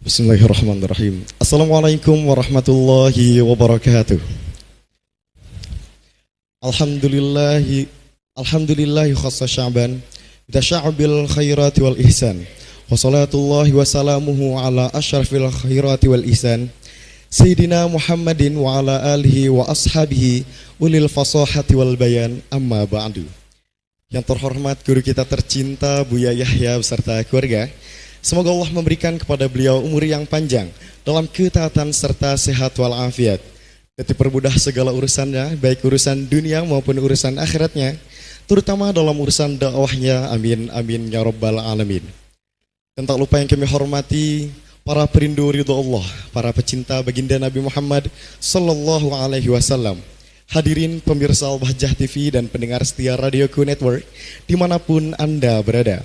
Bismillahirrahmanirrahim. Assalamualaikum warahmatullahi wabarakatuh. Alhamdulillahi khassa sya'ban bitasya'bil khairati wal ihsan. Wassalatullahi wassalamuhu ala asyrafil khairati wal ihsan. Sayyidina Muhammadin wa ala alihi wa ashabihi ulil fasahati wal bayan, amma ba'du. Yang terhormat guru kita tercinta Buya Yahya beserta keluarga, semoga Allah memberikan kepada beliau umur yang panjang dalam ketaatan serta sehat walafiat, dan dipermudah segala urusannya, baik urusan dunia maupun urusan akhiratnya, terutama dalam urusan dakwahnya. Amin amin ya rabbal alamin. Dan tak lupa yang kami hormati para perindu ridho Allah, para pecinta baginda Nabi Muhammad sallallahu alaihi wasallam. Hadirin pemirsa Al-Bahjah TV dan pendengar setia Radioku Network dimanapun Anda berada.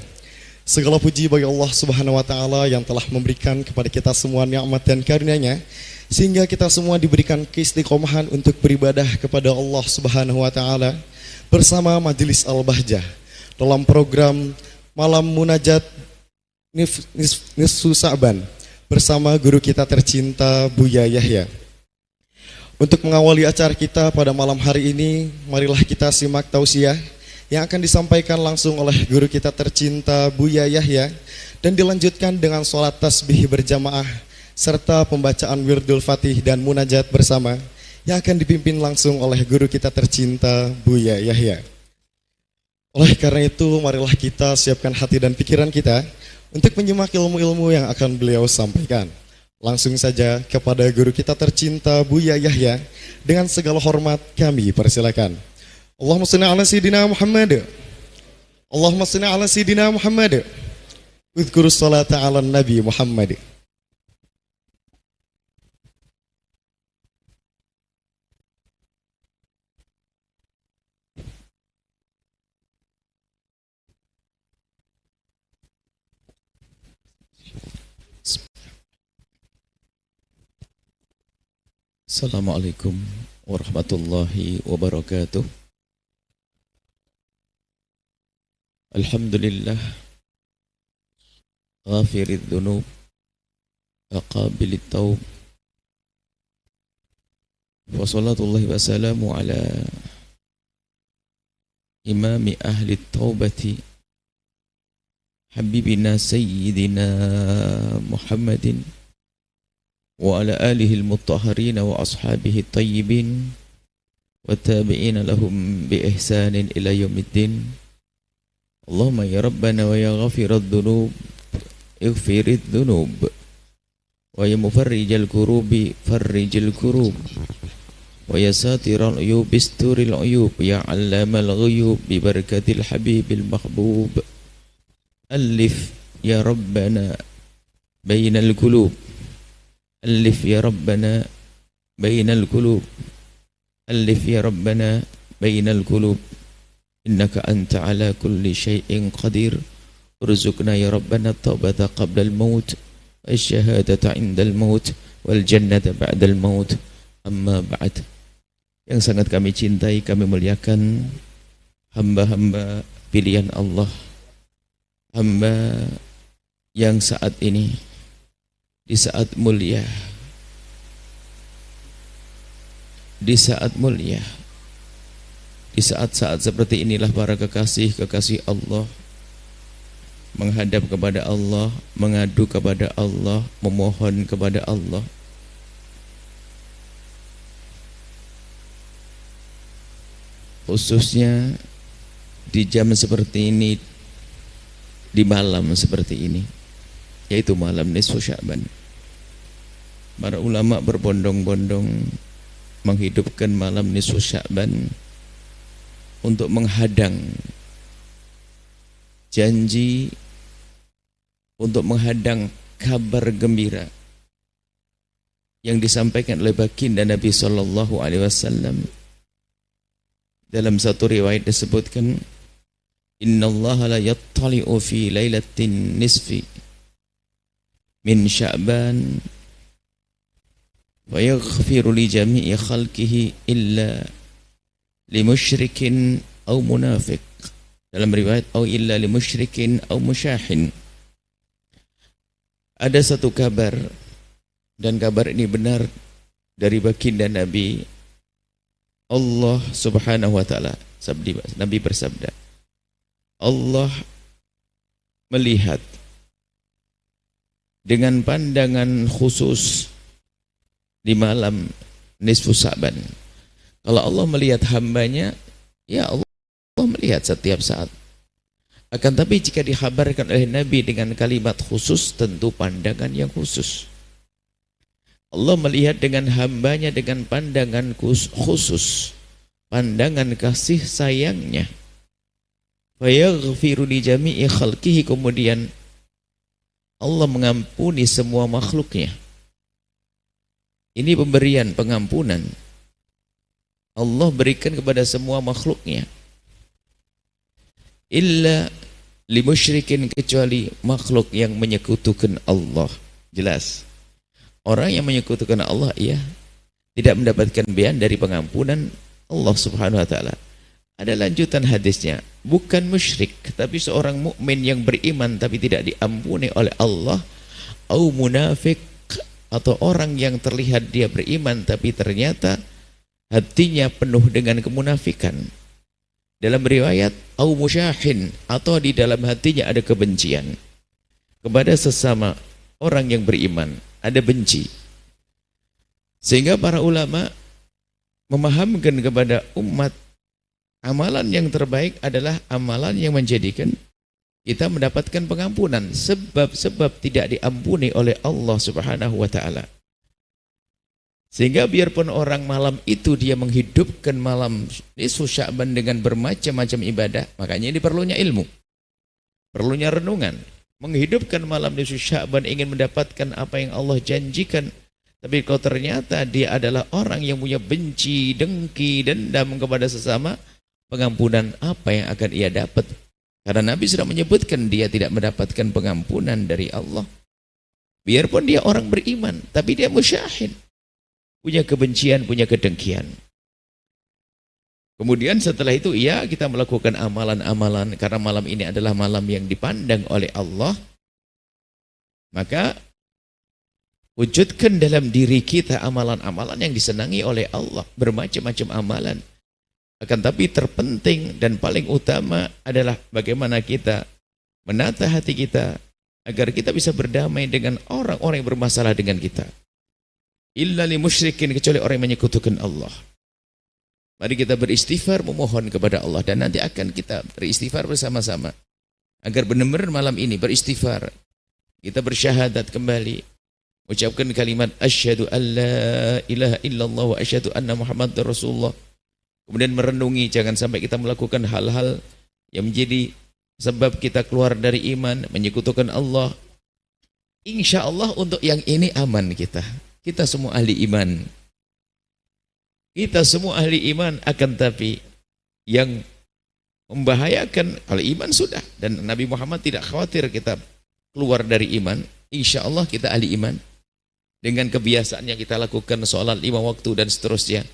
Segala puji bagi Allah Subhanahu wa Ta'ala yang telah memberikan kepada kita semua nikmat dan karunia-Nya, sehingga kita semua diberikan keistiqomahan untuk beribadah kepada Allah Subhanahu wa Ta'ala bersama Majelis Al-Bahjah dalam program Malam Munajat Nisfu Sa'ban bersama guru kita tercinta Buya Yahya. Untuk mengawali acara kita pada malam hari ini, marilah kita simak tausiah yang akan disampaikan langsung oleh guru kita tercinta Buya Yahya, dan dilanjutkan dengan sholat tasbih berjamaah serta pembacaan wirdul fatih dan munajat bersama yang akan dipimpin langsung oleh guru kita tercinta Buya Yahya. Oleh karena itu, marilah kita siapkan hati dan pikiran kita untuk menyimak ilmu-ilmu yang akan beliau sampaikan. Langsung saja kepada guru kita tercinta Buya Yahya, dengan segala hormat kami persilakan. Allahumma shalli ala sayyidina Muhammad. Allahumma shalli ala sayyidina Muhammad. Udhkurus salata ala Nabi Muhammad. Assalamualaikum warahmatullahi wabarakatuh. Alhamdulillah ghafirid dhunub aqabilit taub, wa salatullahi wa salamu ala imami ahli taubati habibina sayyidina Muhammadin wa ala alihi al-mutahharin wa ashabihi tayyibin wa tabi'ina lahum bi ihsanin ila yaumiddin. Allahumma ya Rabbana wa ya ghafiradh dhunub ighfiridh dhunub wa ya mufarrijal kurubi farrijil kurub wa ya satiral uyub isturil uyub ya 'allamal ghuyub bi barakatil habibil mahbub. Alif ya Rabbana bainal qulub, Alif ya Rabbana bainal qulub, Alif ya Rabbana bainal qulub. Innaka anta ala kulli syai'in qadir. Urzuqna ya Rabbana taubata qabla al-maut, wasyahadata 'inda al-maut, wal jannata ba'da al-maut. Amma ba'd. Yang sangat kami cintai, kami muliakan hamba-hamba pilihan Allah, hamba yang saat ini di saat mulia, di saat-saat seperti inilah para kekasih Allah menghadap kepada Allah, mengadu kepada Allah, memohon kepada Allah. Khususnya di jam seperti ini, di malam seperti ini, yaitu malam nisfu Sya'ban. Para ulama berbondong-bondong menghidupkan malam nisfu Sya'ban untuk menghadang janji, untuk menghadang kabar gembira yang disampaikan oleh baginda Nabi sallallahu alaihi wasallam. Dalam satu riwayat disebutkan, innallaha la yattali'u fi lailatin nisfi min Sya'ban wa yaghfiru li jami'i khalqihi illa li musyrikin aw munafiq. Dalam riwayat, au illa li musyrikin aw musyahin. ada satu kabar, dan kabar ini benar dari baginda Nabi. Allah Subhanahu wa taala, Nabi bersabda, Allah melihat dengan pandangan khusus di malam nisfu Sa'ban. Kalau Allah melihat hambanya, ya Allah melihat setiap saat. Akan tapi jika dikhabarkan oleh Nabi dengan kalimat khusus, tentu pandangan yang khusus. Allah melihat dengan hambanya dengan pandangan khusus, pandangan kasih sayangnya. Fayaghfiru li jami'i khalqihi, kemudian Allah mengampuni semua makhluknya. Ini pemberian pengampunan Allah berikan kepada semua makhluknya. Illa limusyrikin, kecuali makhluk yang menyekutukan Allah. Jelas, orang yang menyekutukan Allah, ia tidak mendapatkan bagian dari pengampunan Allah Subhanahu wa taala. Ada lanjutan hadisnya, bukan musyrik, tapi seorang mukmin yang beriman tapi tidak diampuni oleh Allah, au munafik, atau orang yang terlihat dia beriman tapi ternyata hatinya penuh dengan kemunafikan. Dalam riwayat, au musyahin, atau di dalam hatinya ada kebencian kepada sesama orang yang beriman, ada benci. Sehingga para ulama memahamkan kepada umat, amalan yang terbaik adalah amalan yang menjadikan kita mendapatkan pengampunan, sebab tidak diampuni oleh Allah Subhanahu wa taala. Sehingga biarpun orang malam itu dia menghidupkan malam nisfu Sya'ban dengan bermacam-macam ibadah, makanya ini perlunya ilmu, perlunya renungan. Menghidupkan malam nisfu Sya'ban ingin mendapatkan apa yang Allah janjikan, tapi kalau ternyata dia adalah orang yang punya benci, dengki, dendam kepada sesama, pengampunan apa yang akan ia dapat? Karena Nabi sudah menyebutkan dia tidak mendapatkan pengampunan dari Allah. Biarpun dia orang beriman, tapi dia musyahid, punya kebencian, punya kedengkian. Kemudian setelah itu, ya, kita melakukan amalan-amalan, karena malam ini adalah malam yang dipandang oleh Allah. Maka wujudkan dalam diri kita amalan-amalan yang disenangi oleh Allah, bermacam-macam amalan. Akan tapi terpenting dan paling utama adalah bagaimana kita menata hati kita agar kita bisa berdamai dengan orang-orang yang bermasalah dengan kita. Illa li musyrikin, kecuali orang yang menyekutukan Allah. Mari kita beristighfar, memohon kepada Allah, dan nanti akan kita beristighfar bersama-sama agar benar-benar malam ini beristighfar. Kita bersyahadat kembali, ucapkan kalimat asyhadu alla ilaha illallah wa asyhadu anna muhammadar rasulullah. Kemudian merenungi, jangan sampai kita melakukan hal-hal yang menjadi sebab kita keluar dari iman, menyekutukan Allah. Insya Allah untuk yang ini aman kita. Kita semua ahli iman. Kita semua ahli iman, akan tapi yang membahayakan, kalau iman sudah, dan Nabi Muhammad tidak khawatir kita keluar dari iman. Insya Allah kita ahli iman. Dengan kebiasaan yang kita lakukan, sholat 5 waktu dan seterusnya.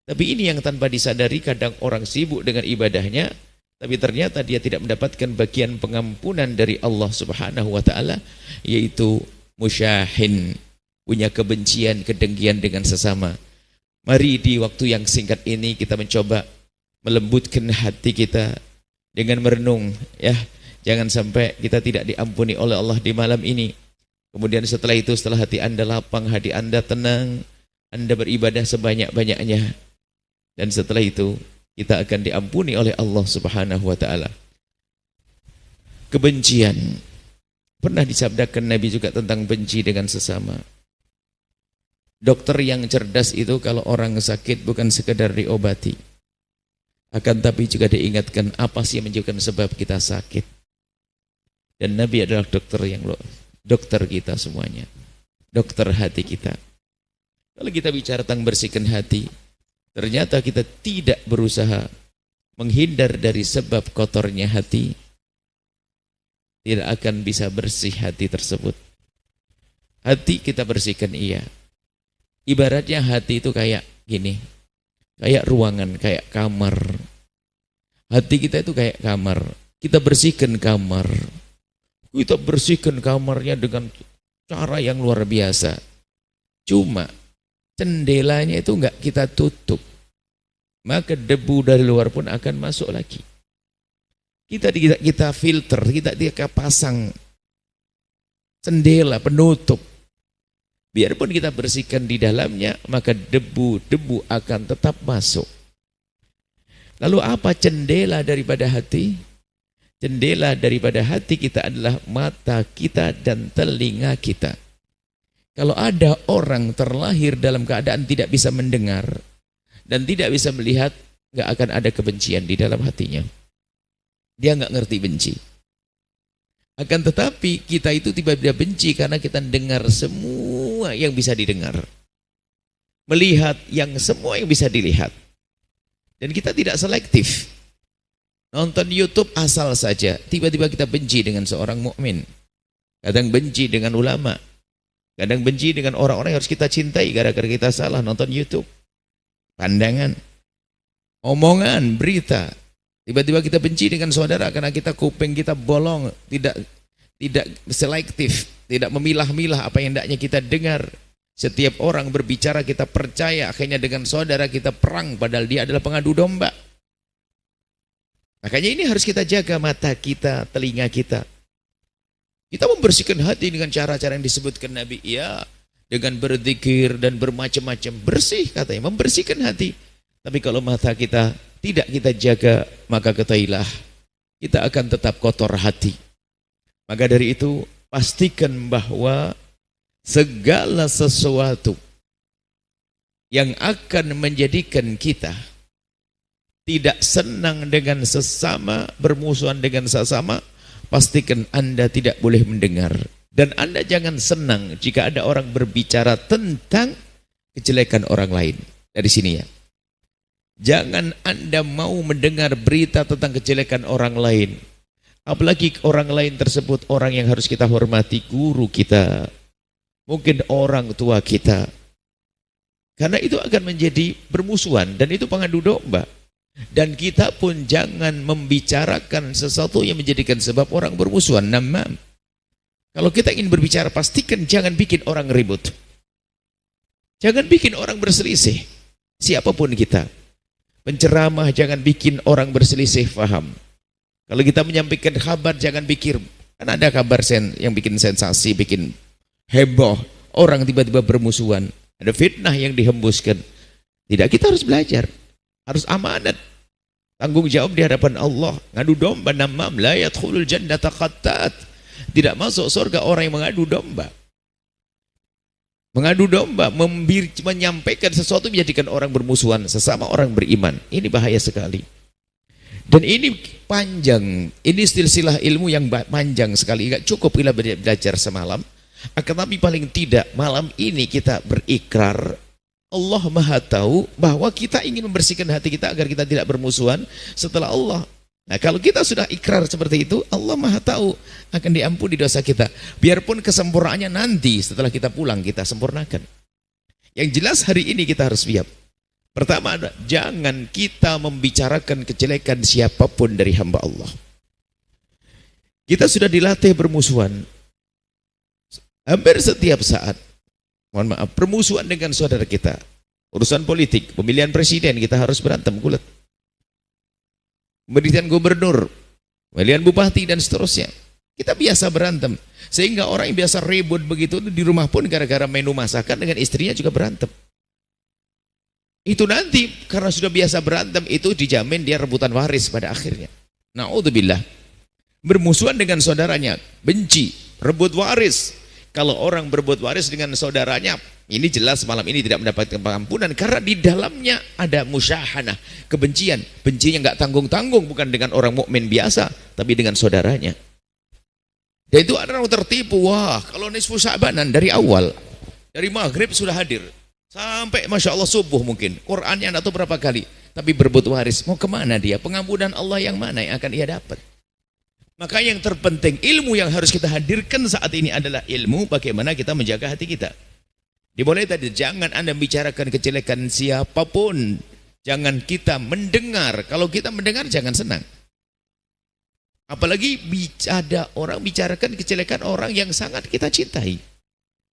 Tapi ini yang tanpa disadari, kadang orang sibuk dengan ibadahnya, tapi ternyata dia tidak mendapatkan bagian pengampunan dari Allah Subhanahu wa taala, yaitu musyahin, punya kebencian, kedengkian dengan sesama. Mari di waktu yang singkat ini kita mencoba melembutkan hati kita dengan merenung, ya. Jangan sampai kita tidak diampuni oleh Allah di malam ini. Kemudian setelah itu, setelah hati Anda lapang, hati Anda tenang, Anda beribadah sebanyak-banyaknya. Dan setelah itu kita akan diampuni oleh Allah Subhanahu wa taala. Kebencian, pernah disabdakan Nabi juga tentang benci dengan sesama. Dokter yang cerdas itu kalau orang sakit bukan sekedar diobati, akan tapi juga diingatkan apa sih yang menyebabkan sebab kita sakit. Dan Nabi adalah dokter kita semuanya, dokter hati kita. Kalau kita bicara tentang bersihkan hati, ternyata kita tidak berusaha menghindar dari sebab kotornya hati, tidak akan bisa bersih hati tersebut. Hati kita bersihkan, iya. Ibaratnya hati itu kayak gini, kayak ruangan, kayak kamar. Hati kita itu kayak kamar. Kita bersihkan kamar. Kita bersihkan kamarnya dengan cara yang luar biasa. Cuma jendelanya itu enggak kita tutup, maka debu dari luar pun akan masuk lagi. Kita filter, kita pasang jendela penutup. Biarpun kita bersihkan di dalamnya, maka debu akan tetap masuk. Lalu apa jendela daripada hati? Jendela daripada hati kita adalah mata kita dan telinga kita. Kalau ada orang terlahir dalam keadaan tidak bisa mendengar dan tidak bisa melihat, nggak akan ada kebencian di dalam hatinya. Dia nggak ngerti benci. Akan tetapi kita itu tiba-tiba benci karena kita dengar semua yang bisa didengar. Melihat yang semua yang bisa dilihat. Dan kita tidak selektif. Nonton YouTube asal saja, tiba-tiba kita benci dengan seorang mukmin. Kadang benci dengan ulama. Kadang benci dengan orang-orang yang harus kita cintai gara-gara kita salah nonton YouTube. Pandangan, omongan, berita. Tiba-tiba kita benci dengan saudara karena kita kuping kita bolong, tidak selektif, tidak memilah-milah apa yang hendaknya kita dengar. Setiap orang berbicara kita percaya, akhirnya dengan saudara kita perang padahal dia adalah pengadu domba. Makanya ini harus kita jaga mata kita, telinga kita. Kita membersihkan hati dengan cara-cara yang disebutkan Nabi, ya, dengan berzikir dan bermacam-macam, bersih katanya, membersihkan hati. Tapi kalau mata kita tidak kita jaga, maka ketahuilah kita akan tetap kotor hati. Maka dari itu pastikan bahwa segala sesuatu yang akan menjadikan kita tidak senang dengan sesama, bermusuhan dengan sesama, pastikan Anda tidak boleh mendengar. Dan Anda jangan senang jika ada orang berbicara tentang kejelekan orang lain. Dari sini ya. Jangan Anda mau mendengar berita tentang kejelekan orang lain. Apalagi orang lain tersebut orang yang harus kita hormati, guru kita, mungkin orang tua kita. Karena itu akan menjadi bermusuhan dan itu pengadu domba. Dan kita pun jangan membicarakan sesuatu yang menjadikan sebab orang bermusuhan. Namam. Kalau kita ingin berbicara, pastikan jangan bikin orang ribut. Jangan bikin orang berselisih. Siapapun kita. Penceramah jangan bikin orang berselisih faham. Kalau kita menyampaikan kabar jangan pikir, kan ada kabar yang bikin sensasi, bikin heboh, orang tiba-tiba bermusuhan, ada fitnah yang dihembuskan. Tidak, kita harus belajar, harus amanat, tanggung jawab di hadapan Allah. Ngadu domba, namam la yadkhulul jannata qattat. Tidak masuk surga orang yang mengadu domba. Mengadu domba, menyampaikan sesuatu menjadikan orang bermusuhan sesama orang beriman. Ini bahaya sekali. Dan ini panjang, ini silsilah ilmu yang panjang sekali. Enggak cukup kita belajar semalam. Akan tapi paling tidak malam ini kita berikrar. Allah Maha tahu bahwa kita ingin membersihkan hati kita agar kita tidak bermusuhan setelah Allah. Nah, kalau kita sudah ikrar seperti itu, Allah Maha tahu akan diampuni dosa kita. Biarpun kesempurnaannya nanti setelah kita pulang kita sempurnakan. Yang jelas hari ini kita harus siap. Pertama, jangan kita membicarakan kejelekan siapapun dari hamba Allah. Kita sudah dilatih bermusuhan. Hampir setiap saat. Mohon maaf, permusuhan dengan saudara kita. Urusan politik, pemilihan presiden kita harus berantem kulit. Pemilihan gubernur, pemilihan bupati dan seterusnya. Kita biasa berantem. Sehingga orang yang biasa ribut begitu di rumah pun gara-gara menu masakan dengan istrinya juga berantem. Itu nanti karena sudah biasa berantem itu dijamin dia rebutan waris pada akhirnya. Na'udzubillah. Bermusuhan dengan saudaranya, benci, rebut waris. Kalau orang berebut waris dengan saudaranya, ini jelas malam ini tidak mendapatkan pengampunan karena di dalamnya ada musyahanah, kebencian. Bencinya nggak tanggung-tanggung, bukan dengan orang mukmin biasa, tapi dengan saudaranya. Dan itu ada orang tertipu. Wah, kalau nisfu Sya'banan dari awal, dari maghrib sudah hadir, sampai Masya Allah subuh mungkin, Qur'annya nggak tahu berapa kali, tapi berebut waris. Mau kemana dia? Pengampunan Allah yang mana yang akan ia dapat? Maka yang terpenting, ilmu yang harus kita hadirkan saat ini adalah ilmu bagaimana kita menjaga hati kita. Dimulai tadi, jangan Anda bicarakan kejelekan siapapun. Jangan kita mendengar. Kalau kita mendengar, jangan senang. Apalagi ada orang bicarakan kejelekan orang yang sangat kita cintai.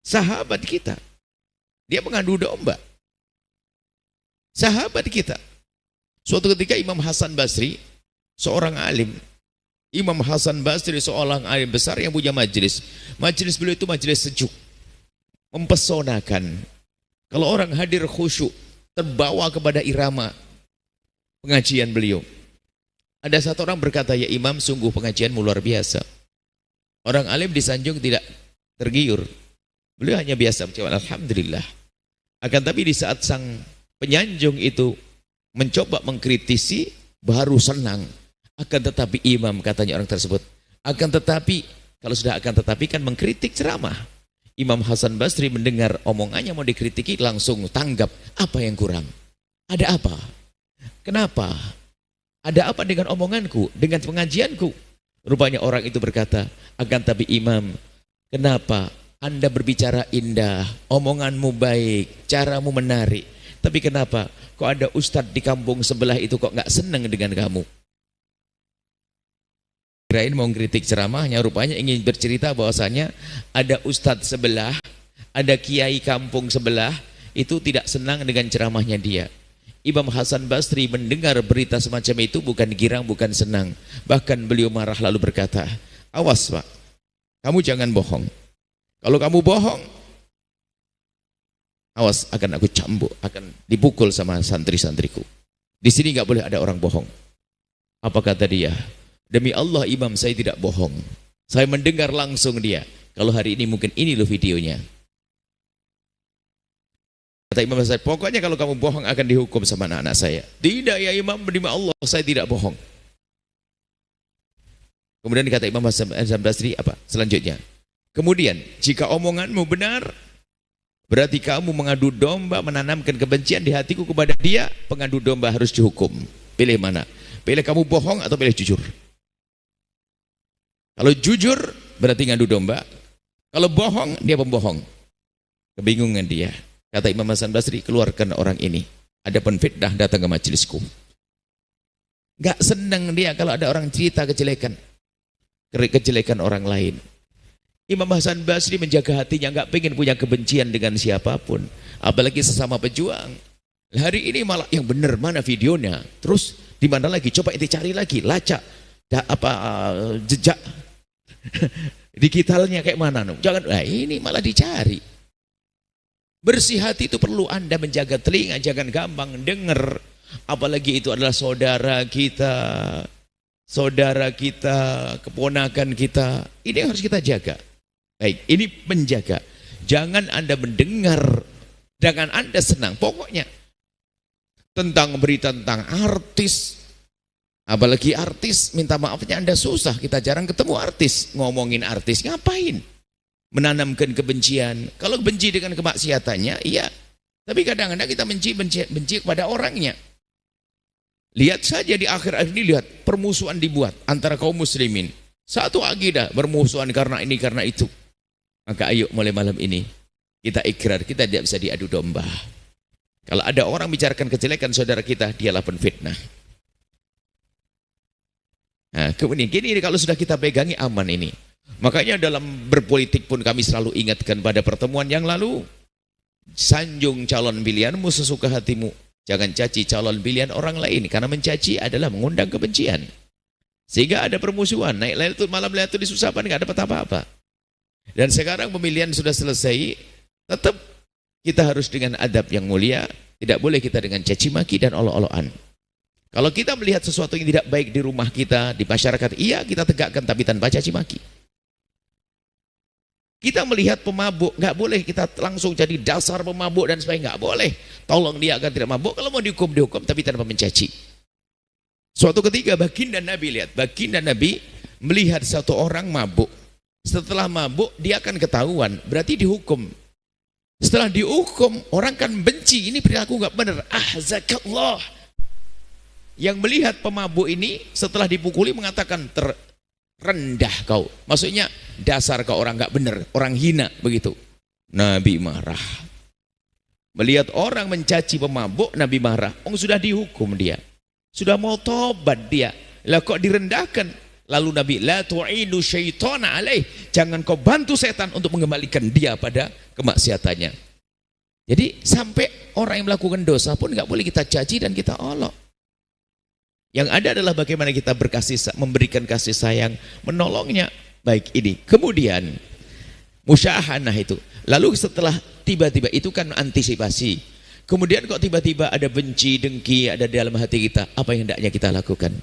Sahabat kita. Dia mengadu domba. Sahabat kita. Suatu ketika Imam Hasan Basri, seorang alim. Imam Hasan Basri seorang alim besar yang punya majelis. Majelis beliau itu majelis sejuk. Mempesonakan. Kalau orang hadir khusyuk, terbawa kepada irama pengajian beliau. Ada satu orang berkata, ya Imam, sungguh pengajianmu luar biasa. Orang alim disanjung tidak tergiur. Beliau hanya biasa menjawab, alhamdulillah. Akan tapi di saat sang penyanjung itu mencoba mengkritisi, baru senang. Akan tetapi Imam, katanya orang tersebut, akan tetapi, kalau sudah akan tetapi kan mengkritik ceramah. Imam Hasan Basri mendengar omongannya mau dikritiki, langsung tanggap, apa yang kurang? Ada apa? Kenapa? Ada apa dengan omonganku, dengan pengajianku? Rupanya orang itu berkata, akan tapi Imam, kenapa Anda berbicara indah, omonganmu baik, caramu menarik, tapi kenapa kok ada ustadz di kampung sebelah itu kok nggak senang dengan kamu? Kirain mau kritik ceramahnya, rupanya ingin bercerita bahwasanya ada ustadz sebelah, ada kiai kampung sebelah, itu tidak senang dengan ceramahnya dia. Imam Hasan Basri mendengar berita semacam itu bukan girang, bukan senang. Bahkan beliau marah lalu berkata, awas Pak, kamu jangan bohong. Kalau kamu bohong, awas akan aku cambuk, akan dipukul sama santri-santriku. Di sini nggak boleh ada orang bohong. Apa kata dia? Demi Allah Imam, saya tidak bohong. Saya mendengar langsung dia. Kalau hari ini mungkin ini loh videonya. Kata Imam Hasan, pokoknya kalau kamu bohong akan dihukum sama anak-anak saya. Tidak ya Imam, demi Allah saya tidak bohong. Kemudian kata Imam Hasan Basri apa? Selanjutnya. Kemudian jika omonganmu benar, berarti kamu mengadu domba, menanamkan kebencian di hatiku kepada dia, pengadu domba harus dihukum. Pilih mana? Pilih kamu bohong atau pilih jujur? Kalau jujur berarti ngadu domba. Kalau bohong, dia pembohong. Kebingungan dia. Kata Imam Hasan Basri, keluarkan orang ini. Ada penfitnah datang ke majelisku. Gak senang dia kalau ada orang cerita kejelekan orang lain. Imam Hasan Basri menjaga hatinya, gak pengen punya kebencian dengan siapapun. Apalagi sesama pejuang. Hari ini malah yang benar mana videonya. Terus di mana lagi? Coba itu cari lagi, lacak. Jejak digitalnya kayak mana? Jangan, ini malah dicari. Bersih hati itu perlu Anda menjaga telinga, jangan gampang dengar. Apalagi itu adalah saudara kita, keponakan kita. Ini yang harus kita jaga. Baik, ini menjaga. Jangan Anda mendengar, jangan Anda senang. Pokoknya tentang berita tentang artis, apalagi artis, minta maafnya Anda susah, kita jarang ketemu artis. Ngomongin artis, ngapain? Menanamkan kebencian. Kalau benci dengan kemaksiatannya, iya. Tapi kadang-kadang kita benci kepada orangnya. Lihat saja di akhir-akhir ini, lihat permusuhan dibuat antara kaum muslimin. Satu akidah, bermusuhan karena ini, karena itu. Maka ayo mulai malam ini, kita ikrar, kita tidak bisa diadu domba. Kalau ada orang bicarakan kejelekan saudara kita, dialah penfitnah. Nah, kemudian gini, kalau sudah kita pegangi aman ini. Makanya dalam berpolitik pun kami selalu ingatkan pada pertemuan yang lalu, sanjung calon pilihanmu sesuka hatimu. Jangan caci calon pilihan orang lain, karena mencaci adalah mengundang kebencian. Sehingga ada permusuhan, naik malam Lailatul disusahkan, nggak dapat apa-apa. Dan sekarang pemilihan sudah selesai, tetap kita harus dengan adab yang mulia, tidak boleh kita dengan caci maki dan olok-olokan. Kalau kita melihat sesuatu yang tidak baik di rumah kita, di masyarakat, iya kita tegakkan tapi tanpa caci maki. Kita melihat pemabuk, nggak boleh kita langsung jadi dasar pemabuk dan sebagainya, nggak boleh. Tolong dia agar tidak mabuk, kalau mau dihukum tapi tanpa mencaci. Suatu ketika baginda Nabi melihat satu orang mabuk. Setelah mabuk dia akan ketahuan, berarti dihukum. Setelah dihukum, orang kan benci, ini perilaku nggak benar. Ahzakallah. Yang melihat pemabuk ini setelah dipukuli mengatakan rendah kau. Maksudnya dasar kau orang nggak benar, orang hina begitu. Nabi marah. Melihat orang mencaci pemabuk, Nabi marah. Sudah dihukum dia. Sudah mau tobat dia. Lah kok direndahkan? Lalu Nabi, la tu'inu syaitana alaih, jangan kau bantu setan untuk mengembalikan dia pada kemaksiatannya. Jadi sampai orang yang melakukan dosa pun nggak boleh kita caci dan kita olok. Yang ada adalah bagaimana kita memberikan kasih sayang, menolongnya. Baik ini. Kemudian musyahanah itu. Lalu setelah tiba-tiba itu kan antisipasi. Kemudian kok tiba-tiba ada benci, dengki ada di dalam hati kita. Apa yang hendaknya kita lakukan?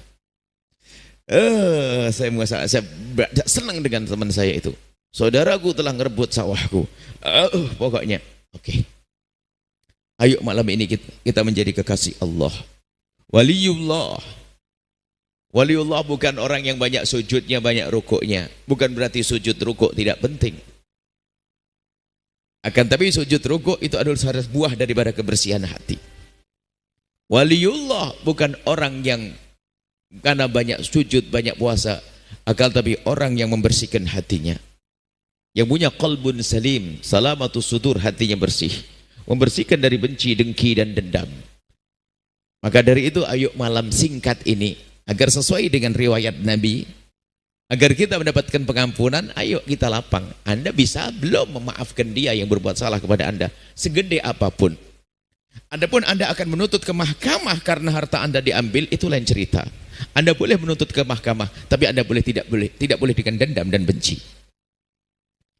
Saya senang dengan teman saya itu. Saudaraku telah ngerebut sawahku. Pokoknya, oke. Ayo malam ini kita menjadi kekasih Allah. Waliullah. Waliullah bukan orang yang banyak sujudnya, banyak rukuknya. Bukan berarti sujud rukuk tidak penting. Akan tapi sujud rukuk itu adalah salah buah daripada kebersihan hati. Waliullah bukan orang yang karena banyak sujud, banyak puasa, akan tapi orang yang membersihkan hatinya, yang punya qalbun salim, salamatus sudur, hatinya bersih, membersihkan dari benci, dengki dan dendam. Maka dari itu ayo malam singkat ini, agar sesuai dengan riwayat Nabi, agar kita mendapatkan pengampunan, ayo kita lapang. Anda bisa belum memaafkan dia yang berbuat salah kepada Anda, segede apapun. Adapun Anda akan menuntut ke mahkamah karena harta Anda diambil, itu lain cerita. Anda boleh menuntut ke mahkamah, tapi Anda tidak boleh dengan dendam dan benci.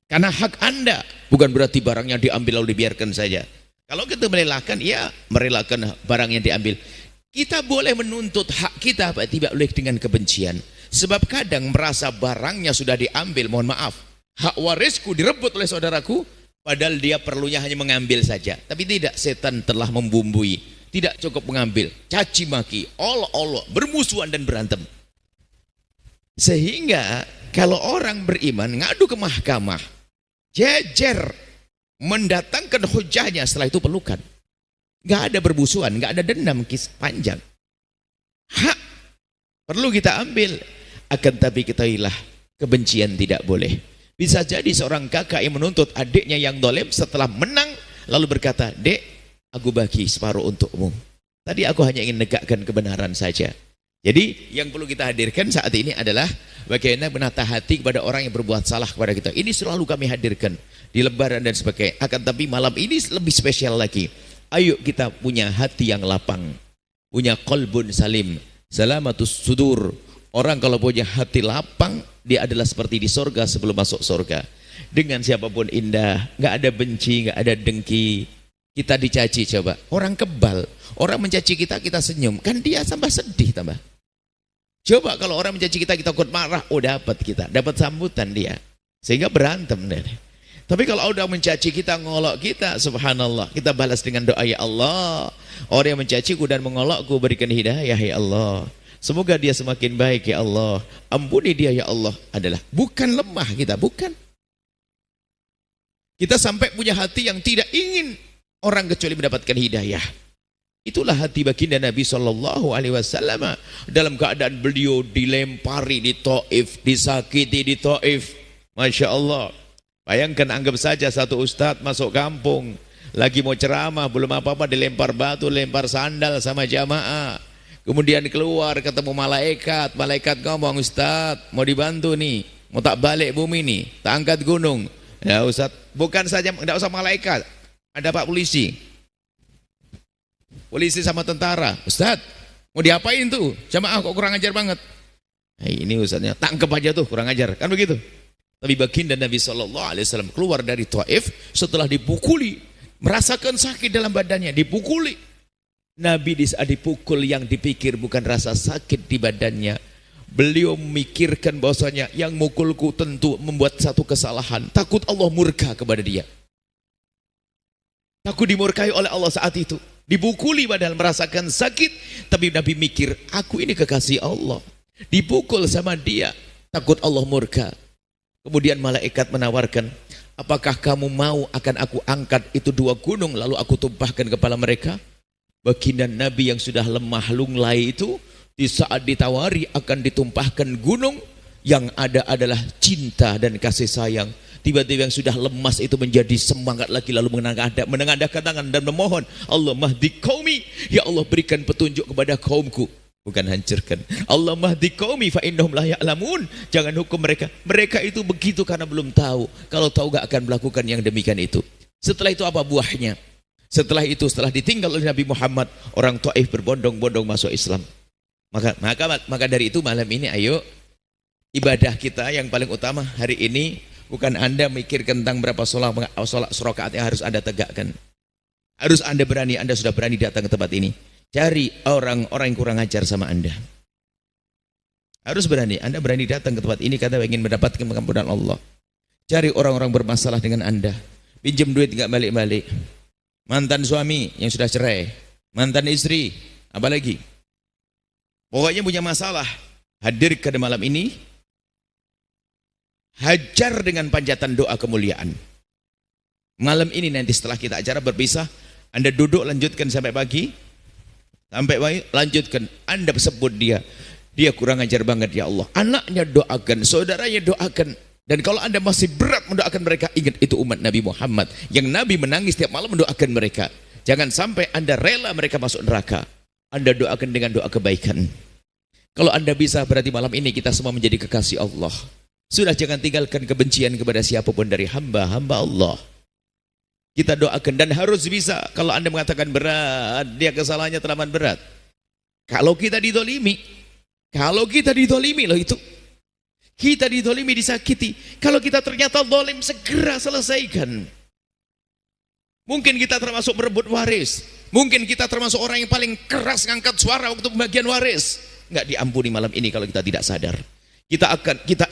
Karena hak Anda, bukan berarti barangnya diambil lalu dibiarkan saja. Kalau kita merelakan, ya merelakan barang yang diambil. Kita boleh menuntut hak kita, tapi tidak boleh dengan kebencian. Sebab kadang merasa barangnya sudah diambil, mohon maaf, hak warisku direbut oleh saudaraku, padahal dia perlunya hanya mengambil saja. Tapi tidak, setan telah membumbui. Tidak cukup mengambil, caci maki, olok-olok, bermusuhan dan berantem. Sehingga kalau orang beriman ngadu ke mahkamah, jejer mendatangkan hujahnya, setelah itu pelukan. Nggak ada bermusuhan, nggak ada dendam panjang. Hak perlu kita ambil, akan tapi ketahuilah kebencian tidak boleh. Bisa jadi seorang kakak yang menuntut adiknya yang dolim, setelah menang lalu berkata, dek, aku bagi separuh untukmu. Tadi aku hanya ingin negakkan kebenaran saja. Jadi yang perlu kita hadirkan saat ini adalah bagaimana menata hati kepada orang yang berbuat salah kepada kita. Ini selalu kami hadirkan di lebaran dan sebagainya. Akan tapi malam ini lebih spesial lagi. Ayo kita punya hati yang lapang, punya qalbun salim, salamatus sudur. Orang kalau punya hati lapang, dia adalah seperti di sorga sebelum masuk sorga. Dengan siapapun indah, nggak ada benci, nggak ada dengki. Kita dicaci coba, orang kebal, orang mencaci kita, kita senyum, kan dia tambah sedih tambah. Coba kalau orang mencaci kita, kita ikut marah, oh dapat kita, dapat sambutan dia, sehingga berantem deh. Tapi kalau udah mencaci kita, ngolok kita, subhanallah, kita balas dengan doa, ya Allah, orang yang mencaciku dan mengolokku berikan hidayah ya Allah, semoga dia semakin baik ya Allah, ampuni dia ya Allah. Adalah bukan lemah kita, bukan. Kita sampai punya hati yang tidak ingin orang kecuali mendapatkan hidayah. Itulah hati baginda Nabi SAW. Dalam keadaan beliau dilempari di Taif, disakiti di Taif, Masya Allah. Bayangkan, anggap saja satu ustadz masuk kampung, lagi mau ceramah, belum apa-apa dilempar batu, lempar sandal sama jamaah. Kemudian keluar ketemu malaikat, malaikat ngomong, ustadz mau dibantu nih, mau tak balik bumi nih, tak angkat gunung. Ya ustadz, bukan saja, tidak usah malaikat, ada pak polisi sama tentara. Ustadz mau diapain tuh jamaah, kok kurang ajar banget. Nah, ini ustadznya tangkep aja tuh, kurang ajar, kan begitu. Tapi baginda Nabi SAW keluar dari Taif setelah dipukuli, merasakan sakit dalam badannya, dipukuli. Nabi di saat dipukul yang dipikir bukan rasa sakit di badannya, beliau memikirkan bahwasanya yang mukulku tentu membuat satu kesalahan, takut Allah murka kepada dia, takut dimurkai oleh Allah. Saat itu dipukuli padahal merasakan sakit, tapi Nabi mikir, aku ini kekasih Allah, dipukul sama dia, takut Allah murka. Kemudian malaikat menawarkan, apakah kamu mau akan aku angkat itu 2 gunung lalu aku tumpahkan kepala mereka? Baginda Nabi yang sudah lemah lunglai itu, di saat ditawari akan ditumpahkan gunung, yang ada adalah cinta dan kasih sayang. Tiba-tiba yang sudah lemas itu menjadi semangat lagi, lalu menengadahkan tangan dan memohon, Allah mahdi qaumi, ya Allah berikan petunjuk kepada kaumku. bukan hancurkan. Allah mahdi qaumi fa innahum la ya'lamun. Jangan hukum mereka. Mereka itu begitu karena belum tahu. Kalau tahu gak akan melakukan yang demikian itu. Setelah itu apa buahnya? Setelah itu, setelah ditinggal oleh Nabi Muhammad, orang Taif berbondong-bondong masuk Islam. Maka dari itu malam ini ayo ibadah kita yang paling utama hari ini bukan Anda mikir tentang berapa sholat rakaat yang harus Anda tegakkan. Harus Anda berani, Anda sudah berani datang ke tempat ini. Cari orang-orang yang kurang ajar sama Anda. Harus berani, Anda berani datang ke tempat ini karena ingin mendapatkan pengampunan Allah. Cari orang-orang bermasalah dengan Anda. Pinjam duit enggak balik-balik. Mantan suami yang sudah cerai, mantan istri, apalagi. Pokoknya punya masalah. Hadir ke malam ini. Hajar dengan panjatan doa kemuliaan. Malam ini nanti setelah kita acara berpisah, Anda duduk lanjutkan sampai pagi. Sampai pagi lanjutkan. Anda sebut dia. Dia kurang ajar banget ya Allah. Anaknya doakan, saudaranya doakan. Dan kalau Anda masih berat mendoakan mereka, ingat itu umat Nabi Muhammad. Yang Nabi menangis setiap malam mendoakan mereka. Jangan sampai Anda rela mereka masuk neraka. Anda doakan dengan doa kebaikan. Kalau Anda bisa, berarti malam ini kita semua menjadi kekasih Allah. Sudah jangan tinggalkan kebencian kepada siapapun dari hamba-hamba Allah. Kita doakan dan harus bisa. Kalau Anda mengatakan berat, dia kesalahannya teramat berat. Kalau kita didolimi loh itu. Kita didolimi, disakiti. Kalau kita ternyata dolim, segera selesaikan. Mungkin kita termasuk berebut waris. Mungkin kita termasuk orang yang paling keras ngangkat suara waktu pembagian waris. Enggak diampuni malam ini kalau kita tidak sadar. Kita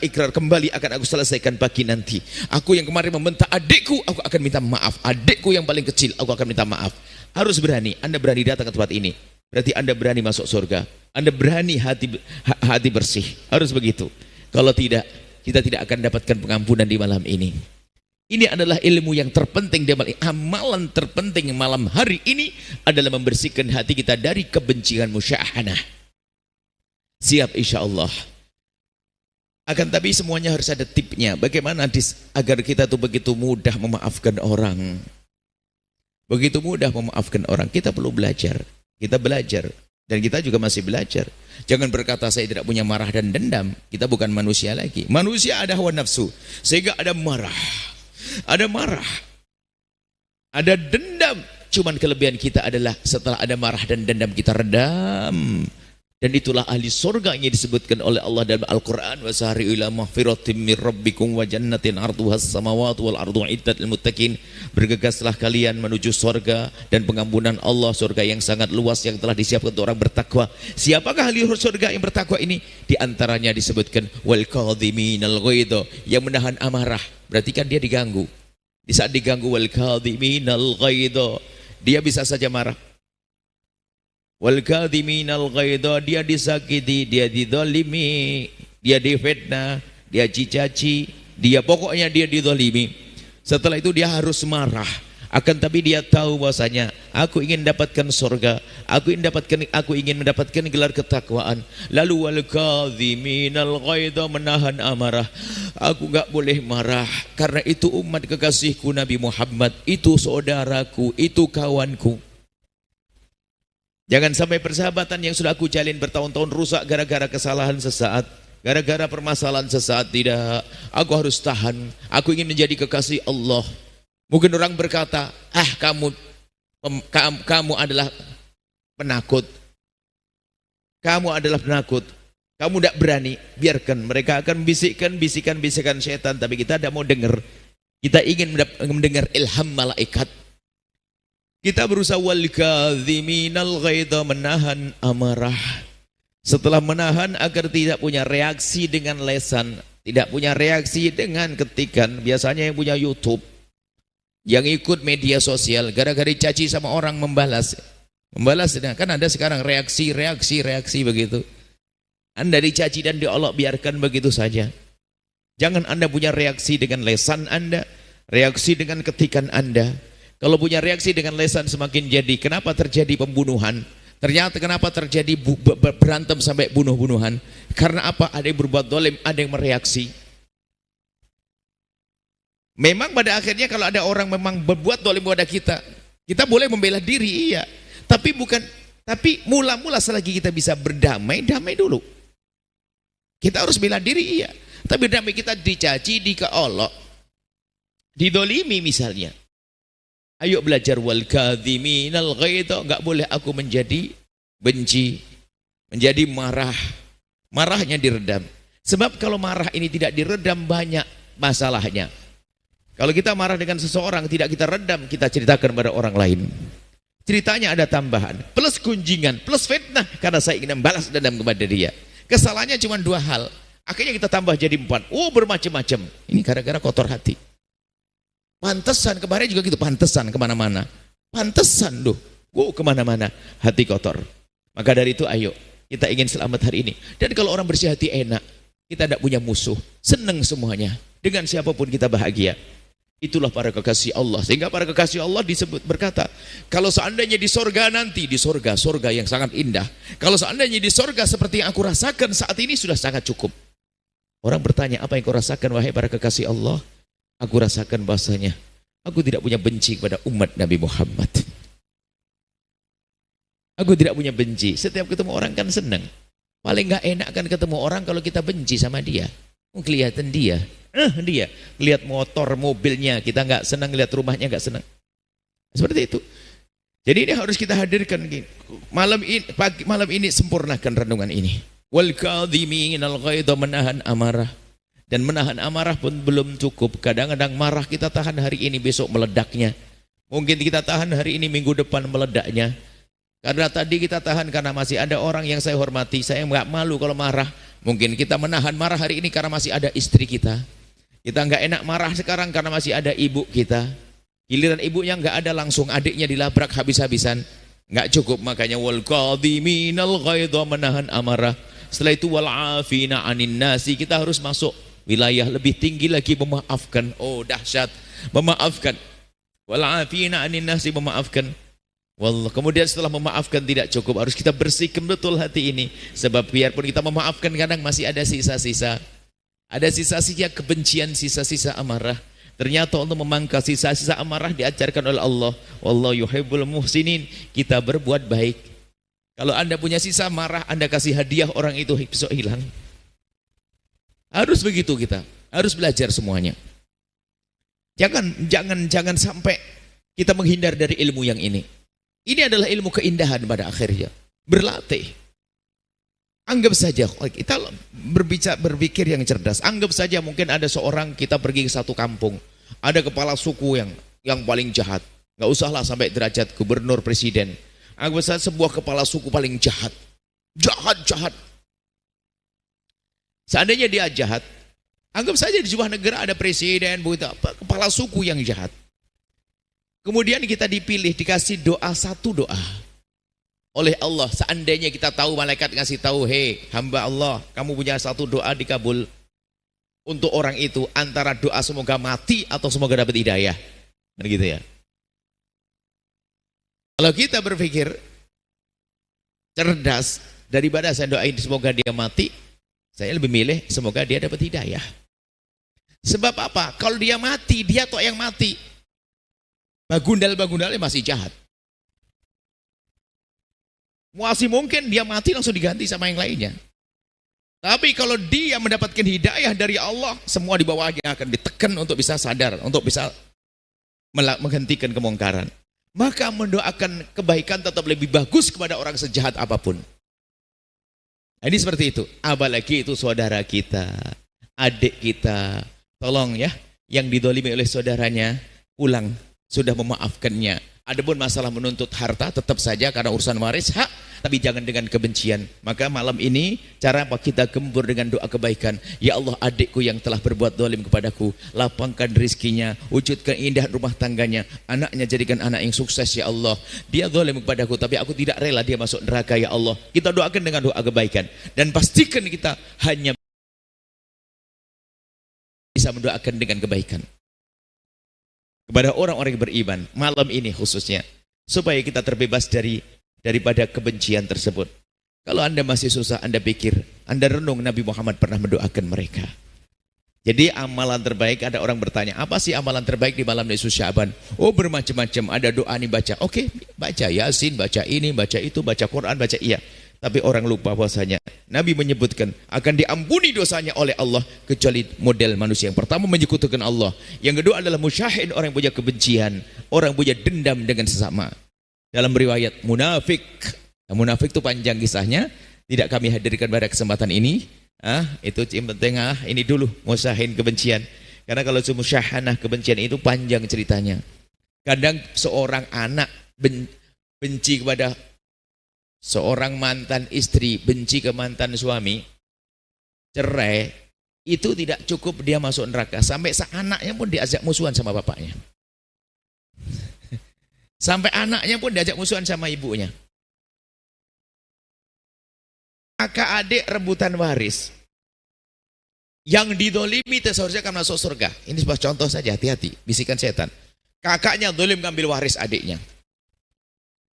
ikrar kembali akan aku selesaikan pagi nanti. Aku yang kemarin membentak adikku, aku akan minta maaf. Adikku yang paling kecil, aku akan minta maaf. Harus berani. Anda berani datang ke tempat ini. Berarti Anda berani masuk surga. Anda berani hati bersih. Harus begitu. Kalau tidak, kita tidak akan dapatkan pengampunan di malam ini. Ini adalah ilmu yang terpenting. Amalan terpenting malam hari ini adalah membersihkan hati kita dari kebencian musyahanah. Siap insya Allah. Akan tapi semuanya harus ada tipnya. Bagaimana agar kita tuh begitu mudah memaafkan orang. Begitu mudah memaafkan orang. Kita perlu belajar. Kita belajar. Dan kita juga masih belajar. Jangan berkata saya tidak punya marah dan dendam. Kita bukan manusia lagi. Manusia ada hawa nafsu. Sehingga ada marah. Ada marah. Ada dendam. Cuman kelebihan kita adalah setelah ada marah dan dendam kita redam. Dan itulah ahli surga yang disebutkan oleh Allah dalam Al-Quran. Wasari'u ila maghfiratin min rabbikum wa jannatin arduhas samawati wal ardu iddat lil muttaqin. Bergegaslah kalian menuju surga dan pengampunan Allah, surga yang sangat luas yang telah disiapkan untuk orang bertakwa. Siapakah ahli surga yang bertakwa ini? Di antaranya disebutkan wal kadhiminal ghaidha, yang menahan amarah. Berarti kan dia diganggu. Di saat diganggu wal kadhiminal ghaidha, dia bisa saja marah. Wal kadhiminal ghaidha, dia disakiti, dia didolimi, dia difitnah, dia dicaci, pokoknya dia didolimi. Setelah itu dia harus marah. Akan tapi dia tahu bahwasanya aku ingin dapatkan surga, aku ingin mendapatkan gelar ketakwaan. Lalu wal kadhiminal ghaidha, menahan amarah. Aku enggak boleh marah karena itu umat kekasihku Nabi Muhammad, itu saudaraku, itu kawanku. Jangan sampai persahabatan yang sudah aku jalin bertahun-tahun rusak gara-gara kesalahan sesaat, gara-gara permasalahan sesaat. Tidak, aku harus tahan. Aku ingin menjadi kekasih Allah. Mungkin orang berkata, kamu adalah penakut. Kamu adalah penakut. Kamu tidak berani. Biarkan mereka akan membisikkan bisikan-bisikan setan, tapi kita tidak mau dengar. Kita ingin mendengar ilham malaikat. Kita berusaha wal kadhiminal ghaidha, menahan amarah. Setelah menahan agar tidak punya reaksi dengan lesan, tidak punya reaksi dengan ketikan. Biasanya yang punya YouTube, yang ikut media sosial, gara-gara dicaci sama orang membalas. Kan ada sekarang reaksi begitu. Anda dicaci dan diolok, biarkan begitu saja. Jangan Anda punya reaksi dengan lesan Anda, reaksi dengan ketikan Anda. Kalau punya reaksi dengan lesan semakin jadi. Kenapa terjadi pembunuhan? Ternyata kenapa terjadi berantem sampai bunuh-bunuhan? Karena apa? Ada yang berbuat dolim, ada yang mereaksi. Memang pada akhirnya kalau ada orang memang berbuat dolim pada kita, kita boleh membela diri, iya. Tapi bukan Tapi mula-mula selagi kita bisa berdamai, damai dulu. Kita harus bela diri, iya. Tapi damai kita dicaci, dikeolok, didolimi misalnya. Ayo belajar wal kadhiminal ghaidha. Enggak boleh aku menjadi benci, menjadi marah. Marahnya diredam. Sebab kalau marah ini tidak diredam, banyak masalahnya. Kalau kita marah dengan seseorang tidak kita redam, kita ceritakan pada orang lain. Ceritanya ada tambahan, plus gunjingan, plus fitnah, karena saya ingin membalas dendam kepada dia. Kesalahannya cuma 2 hal. Akhirnya kita tambah jadi 4. Oh, bermacam-macam. Ini gara-gara kotor hati. Pantesan, kemarin juga gitu, pantesan kemana-mana. Pantesan loh, kemana-mana, hati kotor. Maka dari itu ayo, kita ingin selamat hari ini. Dan kalau orang bersih hati enak, kita tidak punya musuh, senang semuanya. Dengan siapapun kita bahagia. Itulah para kekasih Allah. Sehingga para kekasih Allah disebut berkata, kalau seandainya di sorga nanti, di sorga yang sangat indah. Kalau seandainya di sorga seperti yang aku rasakan saat ini sudah sangat cukup. Orang bertanya, apa yang kau rasakan wahai para kekasih Allah? Aku rasakan bahasanya, aku tidak punya benci kepada umat Nabi Muhammad. Aku tidak punya benci. Setiap ketemu orang kan senang. Paling gak enak kan ketemu orang kalau kita benci sama dia. Kelihatan dia. Lihat motor, mobilnya, kita nggak senang, lihat rumahnya nggak senang. Seperti itu. Jadi ini harus kita hadirkan malam ini sempurnakan renungan ini. Wal kadhiminal ghaidha, menahan amarah. Dan menahan amarah pun belum cukup. Kadang-kadang marah kita tahan hari ini, besok meledaknya. Mungkin kita tahan hari ini, minggu depan meledaknya. Karena tadi kita tahan karena masih ada orang yang saya hormati, saya nggak malu kalau marah. Mungkin kita menahan marah hari ini karena masih ada istri kita. Kita nggak enak marah sekarang karena masih ada ibu kita. Giliran ibunya nggak ada, langsung adiknya dilabrak habis-habisan. Nggak cukup, makanya wal kadhiminal ghaidha, menahan amarah. Setelah itu wal afina 'anin nasi, kita harus masuk wilayah lebih tinggi lagi, memaafkan. Oh dahsyat, memaafkan. Wal afina 'anin nasi, memaafkan. Wallah, kemudian setelah memaafkan tidak cukup, harus kita bersihkan betul hati ini. Sebab biarpun kita memaafkan, kadang masih ada sisa-sisa. Ada sisa-sisa kebencian, sisa-sisa amarah. Ternyata untuk memangkas sisa-sisa amarah diajarkan oleh Allah. Wallahu yuhibbul muhsinin. Kita berbuat baik. Kalau Anda punya sisa marah, Anda kasih hadiah, orang itu besok hilang. Harus begitu kita. Harus belajar semuanya. Jangan sampai kita menghindar dari ilmu yang ini. Ini adalah ilmu keindahan pada akhirnya. Berlatih. Anggap saja kita berpikir yang cerdas. Anggap saja mungkin ada seorang, kita pergi ke satu kampung, ada kepala suku yang paling jahat. Nggak usahlah sampai derajat gubernur, presiden. Anggap saja sebuah kepala suku paling jahat. Jahat. Seandainya dia jahat, anggap saja di sebuah negara ada presiden, kepala suku yang jahat. Kemudian kita dipilih, dikasih doa, satu doa oleh Allah. Seandainya kita tahu, malaikat ngasih tahu, hei hamba Allah, kamu punya satu doa dikabul untuk orang itu, antara doa semoga mati atau semoga dapat hidayah. Kan gitu ya. Kalau kita berpikir cerdas, daripada saya doain semoga dia mati, saya lebih milih semoga dia dapat hidayah. Sebab apa? Kalau dia mati, dia toh yang mati. Bagundal-bagundalnya masih jahat. Masih mungkin dia mati langsung diganti sama yang lainnya. Tapi kalau dia mendapatkan hidayah dari Allah, semua di bawahnya akan ditekan untuk bisa sadar, untuk bisa menghentikan kemungkaran. Maka mendoakan kebaikan tetap lebih bagus kepada orang sejahat apapun. Nah, ini seperti itu. Apalagi itu saudara kita, adik kita. Tolong ya, yang didolimi oleh saudaranya, pulang. Sudah memaafkannya. Adapun masalah menuntut harta, tetap saja karena urusan waris hak, tapi jangan dengan kebencian. Maka malam ini cara apa kita gembur dengan doa kebaikan. Ya Allah, adikku yang telah berbuat zalim kepadaku, lapangkan rizkinya, wujudkan indah rumah tangganya, anaknya jadikan anak yang sukses ya Allah. Dia zalim kepadaku, tapi aku tidak rela dia masuk neraka ya Allah. Kita doakan dengan doa kebaikan, dan pastikan kita hanya bisa mendoakan dengan kebaikan kepada orang-orang yang beriman malam ini khususnya, supaya kita terbebas daripada kebencian tersebut. Kalau Anda masih susah, Anda pikir, Anda renung Nabi Muhammad pernah mendoakan mereka. Jadi amalan terbaik, ada orang bertanya, apa sih amalan terbaik di malam nisfu Sya'ban? Oh bermacam-macam, ada doa nih baca. Oke, baca Yasin, baca ini, baca itu, baca Quran, baca iya. Tapi orang lupa bahwasanya Nabi menyebutkan akan diampuni dosanya oleh Allah kecuali model manusia. Yang pertama menyekutukan Allah. Yang kedua adalah musyahid, orang yang punya kebencian, orang yang punya dendam dengan sesama. Dalam riwayat munafik. Nah, munafik itu panjang kisahnya, tidak kami hadirkan pada kesempatan ini. Itu yang penting ini dulu musahin kebencian. Karena kalau musyahanah kebencian itu panjang ceritanya. Kadang seorang anak benci kepada seorang mantan istri, benci ke mantan suami, cerai, itu tidak cukup dia masuk neraka. Sampai anaknya pun diajak musuhan sama bapaknya. Sampai anaknya pun diajak musuhan sama ibunya. Kakak adik rebutan waris. Yang didolimi seharusnya akan masuk surga. Ini sebuah contoh saja, hati-hati, bisikan setan. Kakaknya dolim ngambil waris adiknya.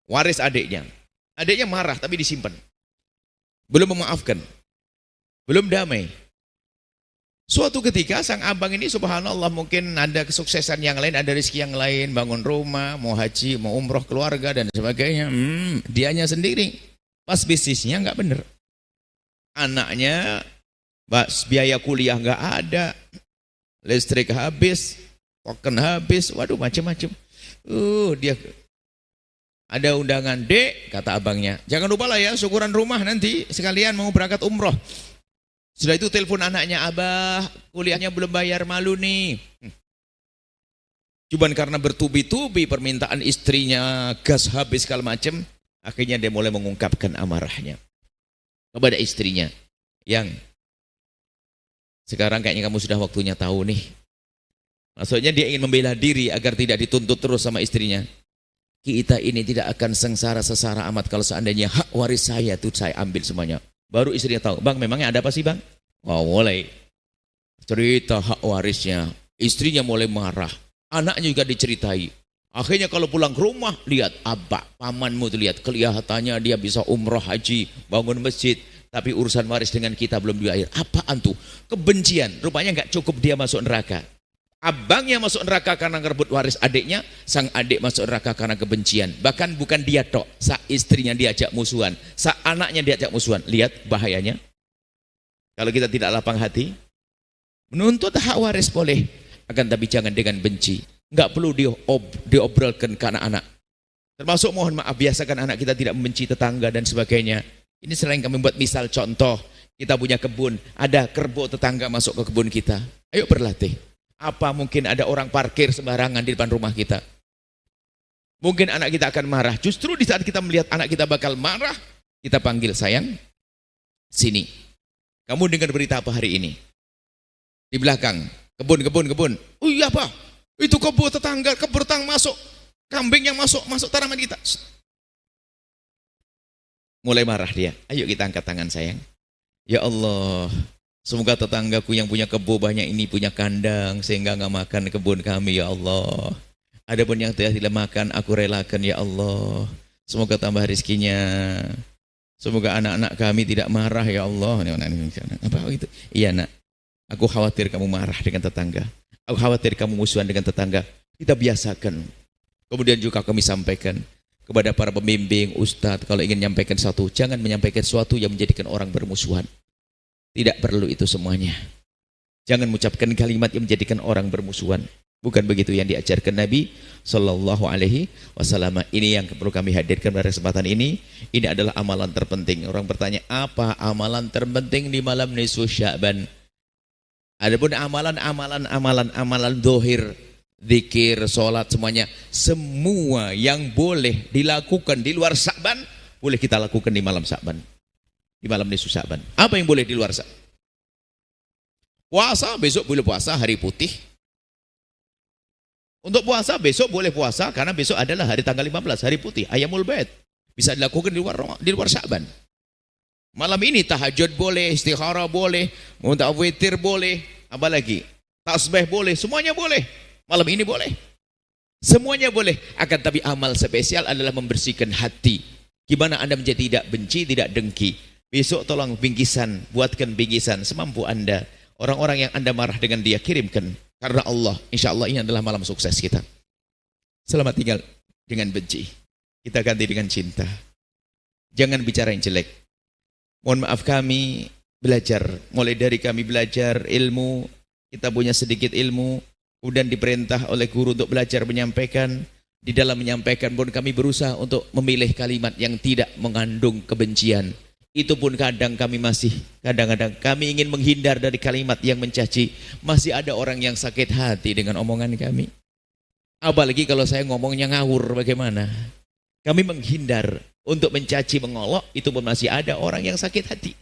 Waris adiknya. Adiknya marah tapi disimpan. Belum memaafkan. Belum damai. Suatu ketika sang abang ini subhanallah mungkin ada kesuksesan yang lain, ada rezeki yang lain, bangun rumah, mau haji, mau umroh keluarga dan sebagainya. Dianya sendiri. Pas bisnisnya nggak bener. Anaknya biaya kuliah nggak ada, listrik habis, token habis, waduh macam-macam. Dia ada undangan, Dek, kata abangnya. Jangan lupa lah ya, syukuran rumah nanti sekalian mau berangkat umroh. Setelah itu telepon anaknya, Abah, kuliahnya belum bayar, malu nih. Cuman karena bertubi-tubi permintaan istrinya, gas habis segala macam, akhirnya dia mulai mengungkapkan amarahnya kepada istrinya. Yang sekarang kayaknya kamu sudah waktunya tahu nih. Maksudnya dia ingin membela diri agar tidak dituntut terus sama istrinya. Kita ini tidak akan sengsara sesara amat kalau seandainya hak waris saya itu saya ambil semuanya. Baru istrinya tahu, Bang memangnya ada apa sih Bang? Mulai cerita hak warisnya. Istrinya mulai marah. Anaknya juga diceritai. Akhirnya kalau pulang ke rumah, lihat abah, pamanmu tuh lihat kelihatannya dia bisa umroh haji, bangun masjid. Tapi urusan waris dengan kita belum dibayar. Apaan tuh? Kebencian. Rupanya nggak cukup dia masuk neraka. Abangnya masuk neraka karena ngerebut waris adiknya. Sang adik masuk neraka karena kebencian. Bahkan bukan dia tok. Sa istrinya diajak musuhan. Sa anaknya diajak musuhan. Lihat bahayanya. Kalau kita tidak lapang hati. Menuntut hak waris boleh. Akan tapi jangan dengan benci. Nggak perlu diobrolkan ke anak-anak. Termasuk mohon maaf, biasakan anak kita tidak membenci tetangga dan sebagainya. Ini selain kami buat misal contoh, kita punya kebun, ada kerbau tetangga masuk ke kebun kita. Ayo berlatih. Apa mungkin ada orang parkir sembarangan di depan rumah kita? Mungkin anak kita akan marah. Justru di saat kita melihat anak kita bakal marah, kita panggil, sayang, sini. Kamu dengar berita apa hari ini? Di belakang, kebun. Oh iya Pak, itu kebun tetangga, kebun masuk. Kambing yang masuk tanaman kita. Mulai marah dia. Ayo kita angkat tangan sayang. Ya Allah, semoga tetanggaku yang punya kebun banyak ini punya kandang sehingga nggak makan kebun kami ya Allah. Adapun yang tidak makan aku relakan ya Allah. Semoga tambah rezekinya. Semoga anak-anak kami tidak marah ya Allah. Apa itu? Iya nak. Aku khawatir kamu marah dengan tetangga. Aku khawatir kamu musuhan dengan tetangga. Kita biasakan. Kemudian juga kami sampaikan kepada para pembimbing, ustadz, kalau ingin menyampaikan sesuatu, jangan menyampaikan sesuatu yang menjadikan orang bermusuhan. Tidak perlu itu semuanya. Jangan mengucapkan kalimat yang menjadikan orang bermusuhan. Bukan begitu yang diajarkan Nabi Sallallahu Alaihi Wasallam. Ini yang perlu kami hadirkan pada kesempatan ini. Ini adalah amalan terpenting. Orang bertanya, apa amalan terpenting di malam nisfu Sya'ban? Adapun amalan dohir, zikir, sholat, semuanya, semua yang boleh dilakukan di luar Sya'ban, boleh kita lakukan di malam Sya'ban, di malam nisfu Sya'ban. Apa yang boleh di luar Sya'ban? Puasa, besok boleh puasa, hari putih. Untuk puasa, besok boleh puasa, karena besok adalah hari tanggal 15, hari putih, Ayyamul Bait. Bisa dilakukan di luar Sya'ban. Malam ini tahajud boleh, istikharah boleh, witir boleh, apa lagi? Tasbih boleh, semuanya boleh. Malam ini boleh. Semuanya boleh. Akan tapi amal spesial adalah membersihkan hati. Gimana Anda menjadi tidak benci, tidak dengki. Besok tolong bingkisan, buatkan bingkisan semampu Anda. Orang-orang yang Anda marah dengan dia, kirimkan. Karena Allah, insya Allah ini adalah malam sukses kita. Selamat tinggal dengan benci. Kita ganti dengan cinta. Jangan bicara yang jelek. Mohon maaf kami belajar. Mulai dari kami belajar ilmu, kita punya sedikit ilmu, kemudian diperintah oleh guru untuk belajar menyampaikan. Di dalam menyampaikan pun kami berusaha untuk memilih kalimat yang tidak mengandung kebencian. Itu pun kadang kami ingin menghindar dari kalimat yang mencaci. Masih ada orang yang sakit hati dengan omongan kami. Apalagi kalau saya ngomongnya ngawur bagaimana. Kami menghindar untuk mencaci, mengolok, itu pun masih ada orang yang sakit hati.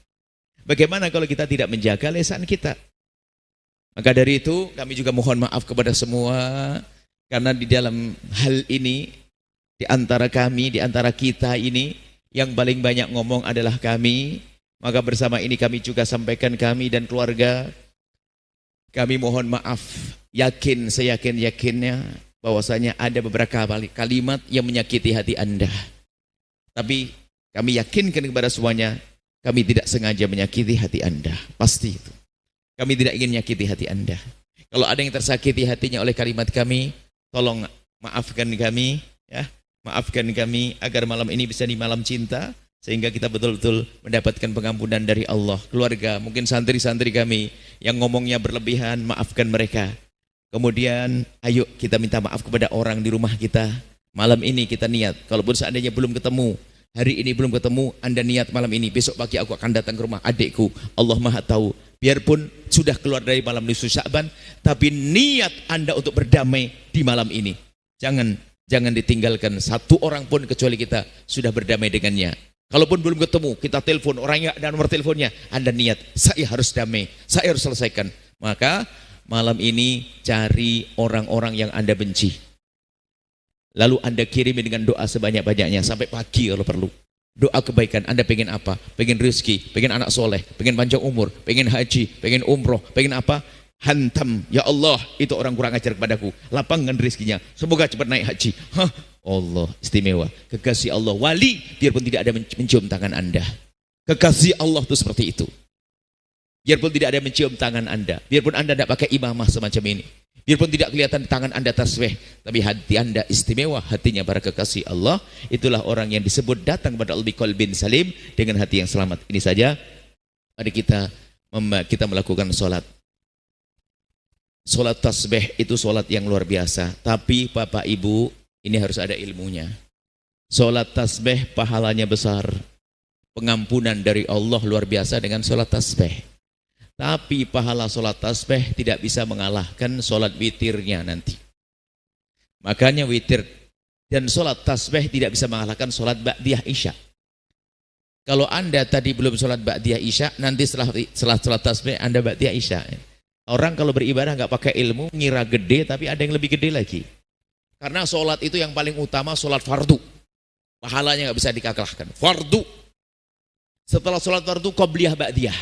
Bagaimana kalau kita tidak menjaga lisan kita? Maka dari itu kami juga mohon maaf kepada semua. Karena di dalam hal ini, di antara kami, di antara kita ini, yang paling banyak ngomong adalah kami. Maka bersama ini kami juga sampaikan kami dan keluarga. Kami mohon maaf, seyakin-yakinnya bahwasanya ada beberapa kalimat yang menyakiti hati Anda. Tapi kami yakinkan kepada semuanya, kami tidak sengaja menyakiti hati Anda. Pasti itu. Kami tidak ingin menyakiti hati Anda. Kalau ada yang tersakiti hatinya oleh kalimat kami, tolong maafkan kami, ya. Maafkan kami agar malam ini bisa di malam cinta, sehingga kita betul-betul mendapatkan pengampunan dari Allah. Keluarga, mungkin santri-santri kami yang ngomongnya berlebihan, maafkan mereka. Kemudian, ayo kita minta maaf kepada orang di rumah kita. Malam ini kita niat, kalaupun seandainya belum ketemu, hari ini belum ketemu, Anda niat malam ini, besok pagi aku akan datang ke rumah adikku. Allah Maha tahu. Biarpun sudah keluar dari malam nisfu Sya'ban, tapi niat Anda untuk berdamai di malam ini. Jangan ditinggalkan satu orang pun kecuali kita sudah berdamai dengannya. Kalaupun belum ketemu, kita telepon orangnya dan nomor teleponnya. Anda niat, saya harus damai, saya harus selesaikan. Maka malam ini cari orang-orang yang Anda benci. Lalu Anda kirimi dengan doa sebanyak-banyaknya sampai pagi kalau perlu. Doa kebaikan, Anda pengen apa? Pengen rezeki, pengen anak soleh, pengen panjang umur, pengen haji, pengen umroh, pengen apa? Hantam, ya Allah, itu orang kurang ajar kepadaku. Lapangkan rezekinya, semoga cepat naik haji. Hah, Allah istimewa. Kekasih Allah, wali, biarpun tidak ada mencium tangan Anda. Kekasih Allah itu seperti itu. Biarpun tidak ada mencium tangan Anda, biarpun Anda tidak pakai imamah semacam ini, biarpun tidak kelihatan tangan Anda tasbih, tapi hati Anda istimewa, hatinya para kekasih Allah. Itulah orang yang disebut datang kepada Allah biqalbin salim, dengan hati yang selamat. Ini saja, mari kita melakukan sholat. Sholat tasbih itu sholat yang luar biasa. Tapi Bapak Ibu, ini harus ada ilmunya. Sholat tasbih pahalanya besar, pengampunan dari Allah luar biasa dengan sholat tasbih. Tapi pahala sholat tasbih tidak bisa mengalahkan sholat witirnya nanti. Makanya witir dan sholat tasbih tidak bisa mengalahkan sholat ba'diyah isya. Kalau Anda tadi belum sholat ba'diyah isya, nanti setelah sholat tasbih Anda ba'diyah isya. Orang kalau beribadah nggak pakai ilmu, ngira gede, tapi ada yang lebih gede lagi. Karena sholat itu yang paling utama, sholat fardu. Pahalanya nggak bisa dikalahkan. Fardu. Setelah sholat fardu, qobliyah ba'diyah.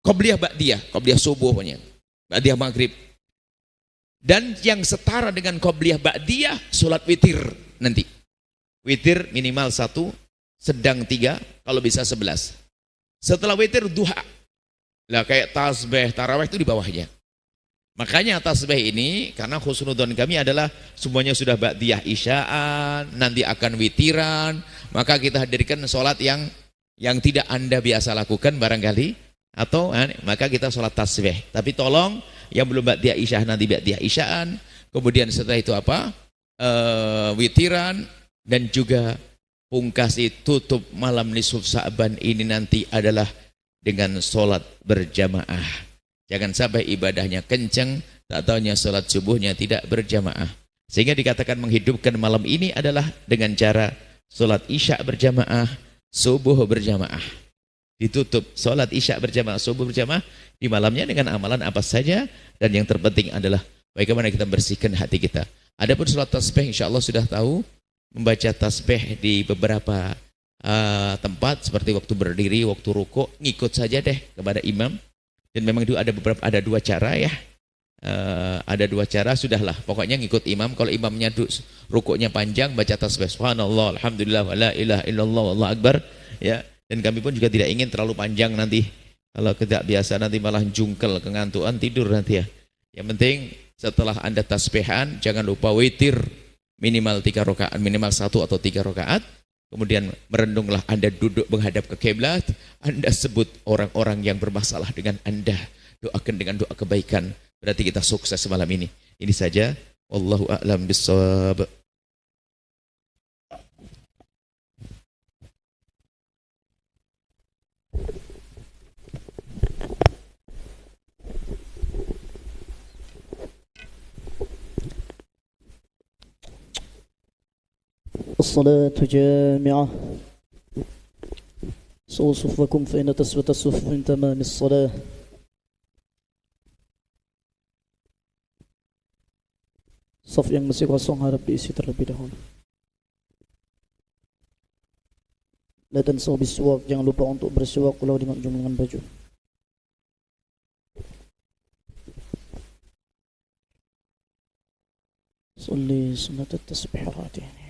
Qobliyah ba'diyah, qobliyah subuh punya, ba'diyah maghrib. Dan yang setara dengan qobliyah ba'diyah, sholat witir nanti. Witir minimal 1, sedang 3, kalau bisa 11. Setelah witir duha. Lah kayak tasbih, tarawih itu di bawahnya. Makanya tasbih ini, karena husnudzon kami adalah semuanya sudah ba'diyah isya'an, nanti akan witiran, maka kita hadirkan sholat yang tidak Anda biasa lakukan barangkali. Atau maka kita sholat tasbih. Tapi tolong yang belum ba'diyah isya'an nanti ba'diyah isya'an. Kemudian setelah itu apa? Witiran. Dan juga pungkasi tutup malam nisfu Sya'ban ini nanti adalah dengan sholat berjamaah. Jangan sampai ibadahnya kenceng, tak taunya sholat subuhnya tidak berjamaah. Sehingga dikatakan menghidupkan malam ini adalah dengan cara sholat isya berjamaah, subuh berjamaah. Ditutup sholat isya berjamaah, subuh berjamaah di malamnya dengan amalan apa saja. Dan yang terpenting adalah bagaimana kita bersihkan hati kita. Adapun sholat tasbih insya Allah sudah tahu, membaca tasbih di beberapa tempat seperti waktu berdiri, waktu rukuk, ngikut saja deh kepada imam. Dan memang itu ada dua cara ya. Ada dua cara, sudahlah pokoknya ngikut imam. Kalau imamnya rukuknya panjang, baca tasbih subhanallah, alhamdulillah, wa la ilaha illallah, wallahu akbar ya. Dan kami pun juga tidak ingin terlalu panjang nanti Kalau tidak biasa nanti malah jungkel, kengantuan, tidur nanti ya. Yang penting setelah Anda tasbihan, jangan lupa witir minimal 3 rakaat, minimal 1 atau 3 rakaat. Kemudian merendunglah Anda duduk menghadap ke kiblat. Anda sebut orang-orang yang bermasalah dengan Anda. Doakan dengan doa kebaikan. Berarti kita sukses malam ini. Ini saja. Wallahu a'lam bissawab. الصلاة جامعة صوا صفكم فإن تسوية الصفوف من تمام الصلاة. Saf yang masih kosong harap diisi terlebih dahulu. Dan sobi suwak, jangan lupa untuk bersiwak kalau dengan jumlangan baju. Salli sunnat at-tasbihat ini.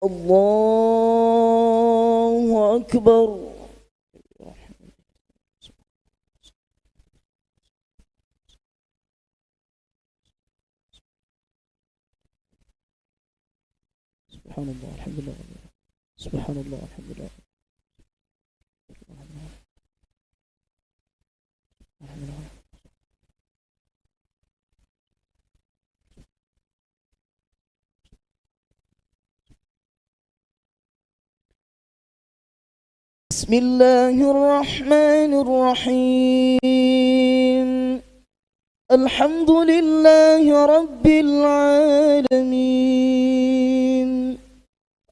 Allahu Akbar. Subhanallah, alhamdulillah. Subhanallah, alhamdulillah. Alhamdulillah. بسم الله الرحمن الرحيم. الحمد لله رب العالمين.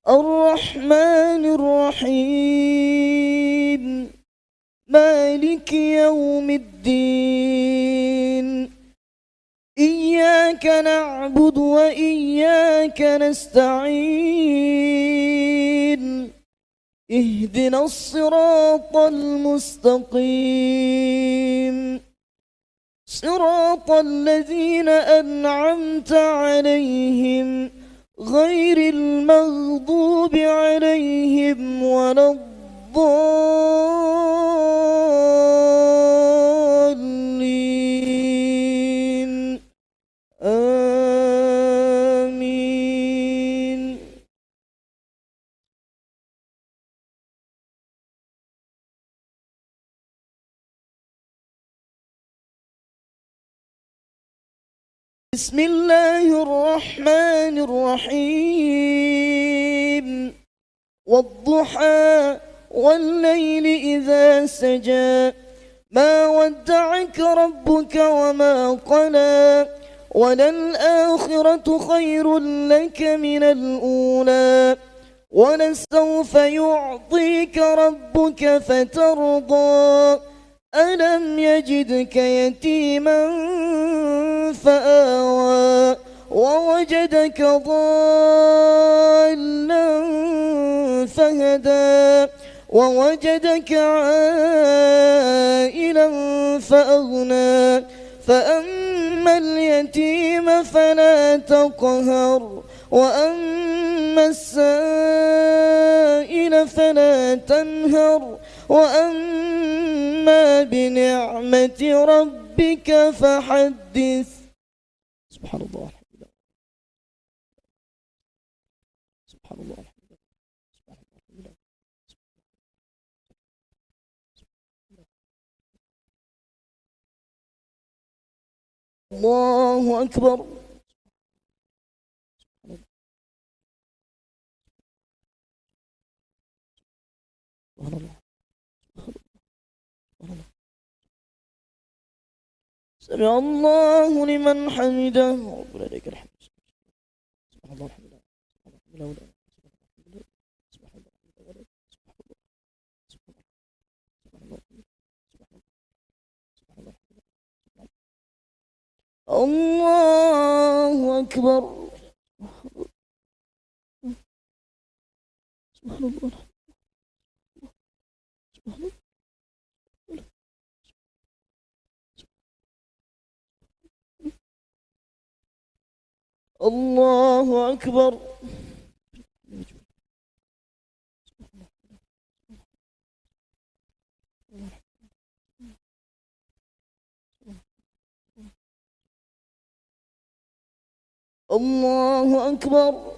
الرحمن الرحيم. مالك يوم الدين. إياك نعبد وإياك نستعين. اهدنا الصراط المستقيم. صراط الذين أنعمت عليهم غير المغضوب عليهم ولا الضالين. آمين. بسم الله الرحمن الرحيم. والضحى والليل إذا سجى ما ودعك ربك وما قلى وللآخرة خير لك من الأولى ولسوف يعطيك ربك فترضى ألم يجدك يتيما فآوى ووجدك ضالا فهدى ووجدك عائلا فأغنى فأما اليتيم فلا تقهر وأما السائل فلا تنهر وأما بنعمة ربك فحدث. سبحان الله. سبحان الله. الله أكبر. سبحان الله. سمع الله لمن حمده ربنا لك الحمد. سبحان الله الحمد لله. الله أكبر. سبحان الله. سبحان الله. الله أكبر. الله أكبر.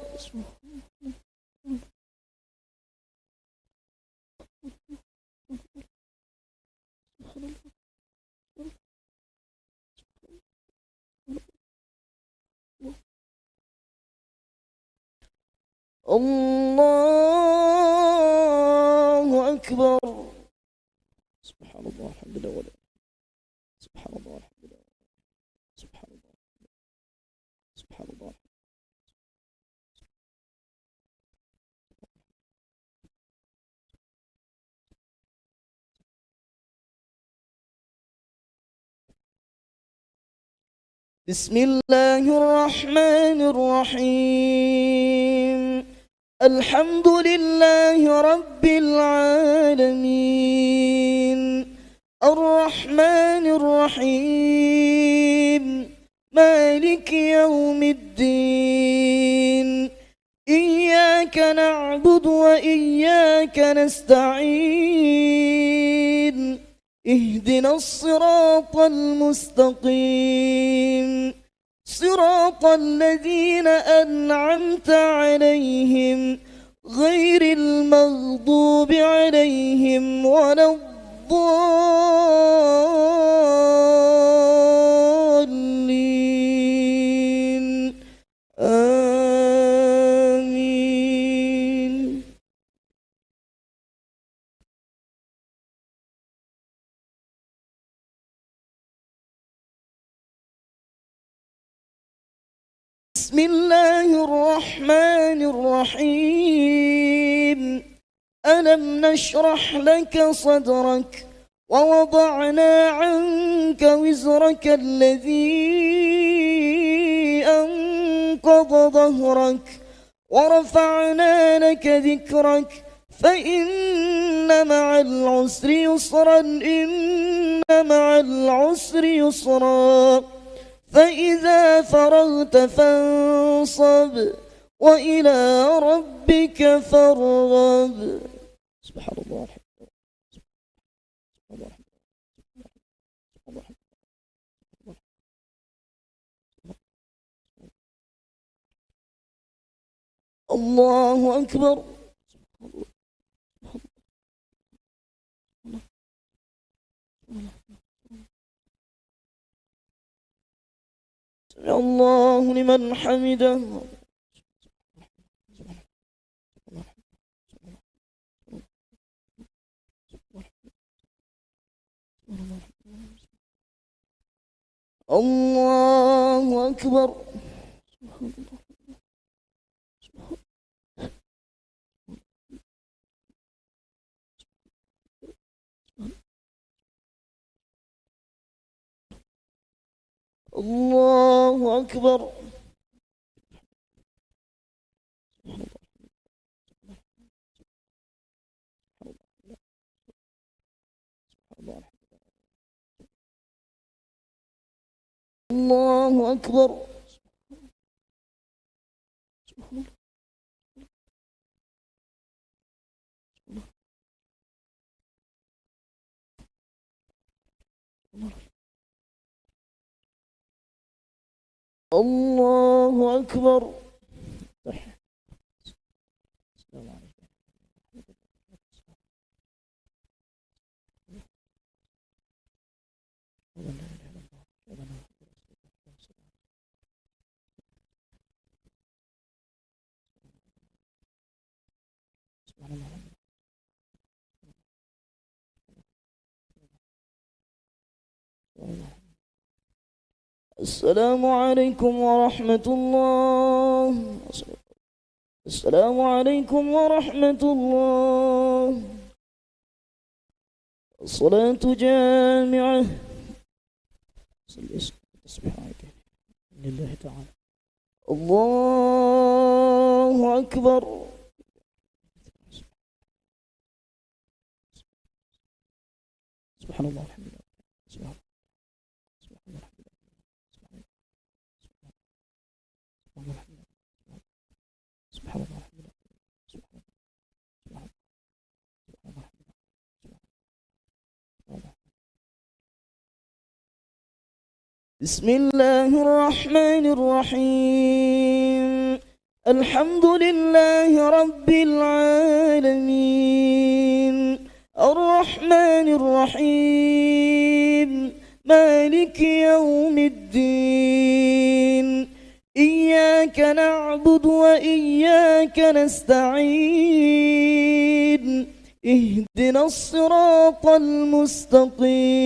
الله أكبر. سبحان الله الحمد لله ولا سبحان الله الحمد لله سبحان الله سبحان الله. بسم الله الرحمن الرحيم. الحمد لله رب العالمين الرحمن الرحيم مالك يوم الدين إياك نعبد وإياك نستعين اهدنا الصراط المستقيم صراط الذين أنعمت عليهم غير المغضوب عليهم ولا الضالين آمين. بسم الله الرحمن الرحيم. ألم نشرح لك صدرك ووضعنا عنك وزرك الذي أنقض ظهرك ورفعنا لك ذكرك فإن مع العسر يسرا إن مع العسر يسرا فإذا فرغت فانصب وإلى ربك فارغب. سبحان الله. الله أكبر. الله لمن حمده. الله أكبر. الله أكبر. الله أكبر. الله أكبر. السلام عليكم ورحمة الله. السلام عليكم ورحمة الله. الصلاة جامعة. سبحانك لله تعالى. الله أكبر. سبحان الله الحمد لله. سبحان الله الحمد لله. سبحان الله الحمد لله. بسم الله الرحمن الرحيم الحمد لله رب العالمين الرحمن الرحيم مالك يوم الدين إياك نعبد وإياك نستعين اهدنا الصراط المستقيم